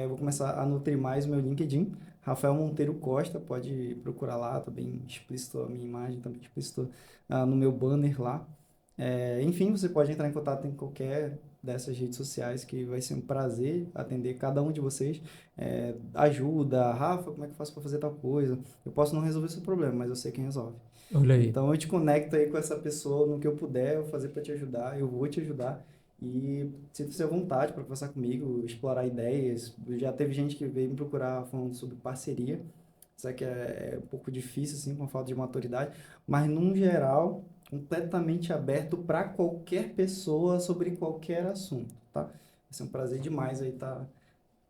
eu vou começar a nutrir mais o meu LinkedIn. Rafael Monteiro Costa, pode procurar lá, está bem explícito a minha imagem, está bem explícito no meu banner lá. Enfim, você pode entrar em contato em qualquer dessas redes sociais, que vai ser um prazer atender cada um de vocês. Ajuda, Rafa, como é que eu faço para fazer tal coisa? Eu posso não resolver seu problema, mas eu sei quem resolve. Olha aí. Então eu te conecto aí com essa pessoa no que eu puder, eu vou fazer para te ajudar, eu vou te ajudar. E sinta-se à vontade para conversar comigo, explorar ideias. Já teve gente que veio me procurar falando sobre parceria. Isso aqui é um pouco difícil, assim, com a falta de maturidade. Mas, num geral, completamente aberto para qualquer pessoa sobre qualquer assunto, tá? Vai ser um prazer demais aí estar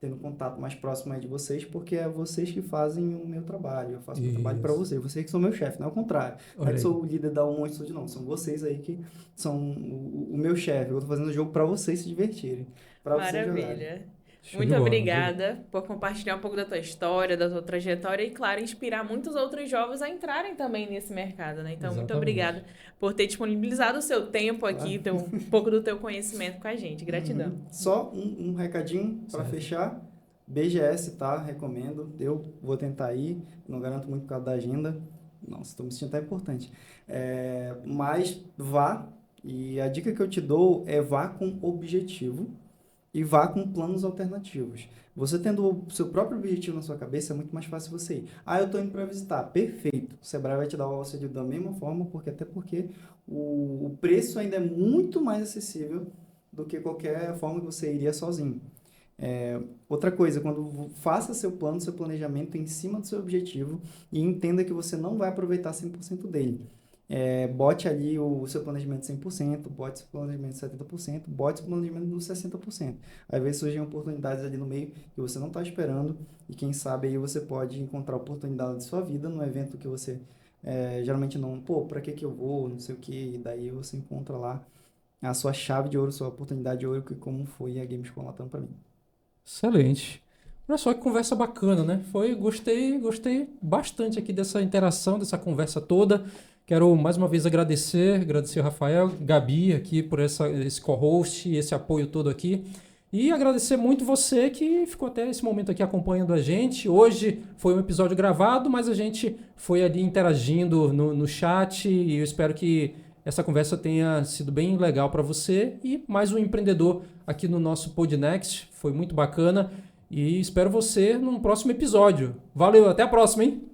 tendo contato mais próximo aí de vocês, porque é vocês que fazem o meu trabalho. Eu faço o meu trabalho para vocês. Vocês que são meu chefe, não é o contrário. Não é que sou o líder da Almonte Studio, não. São vocês aí que são o meu chefe. Eu tô fazendo o jogo para vocês se divertirem. Pra vocês jogarem. Maravilha. Show Muito de bola, obrigada por compartilhar um pouco da tua história, da tua trajetória e, claro, inspirar muitos outros jovens a entrarem também nesse mercado, né? Então, muito Exatamente. obrigada por ter disponibilizado o seu tempo aqui, um pouco do teu conhecimento com a gente. Gratidão. Só um recadinho para Certo. fechar. BGS, tá? Recomendo. Eu vou tentar ir. Não garanto muito por causa da agenda. Nossa, estou me sentindo até importante. Mas vá. E a dica que eu te dou é vá com objetivo e vá com planos alternativos. Você tendo o seu próprio objetivo na sua cabeça, é muito mais fácil você ir. Eu estou indo para visitar. Perfeito. O Sebrae vai te dar o auxílio da mesma forma, até porque o preço ainda é muito mais acessível do que qualquer forma que você iria sozinho. Outra coisa, quando faça seu plano, seu planejamento em cima do seu objetivo e entenda que você não vai aproveitar 100% dele. Bote ali o seu planejamento 100%, bote seu planejamento 70%, bote seu planejamento no 60%. Às vezes surgem oportunidades ali no meio que você não está esperando e quem sabe aí você pode encontrar a oportunidade de sua vida num evento que você geralmente não, para que eu vou, não sei o que, e daí você encontra lá a sua chave de ouro, sua oportunidade de ouro, que como foi a Gamescom Latam para mim. Excelente. Olha só que conversa bacana, né? Gostei bastante aqui dessa interação, dessa conversa toda. Quero mais uma vez agradecer o Rafael, Gabi aqui por esse co-host, esse apoio todo aqui. E agradecer muito você que ficou até esse momento aqui acompanhando a gente. Hoje foi um episódio gravado, mas a gente foi ali interagindo no chat e eu espero que essa conversa tenha sido bem legal para você e mais um empreendedor aqui no nosso Podnext. Foi muito bacana e espero você num próximo episódio. Valeu, até a próxima, hein?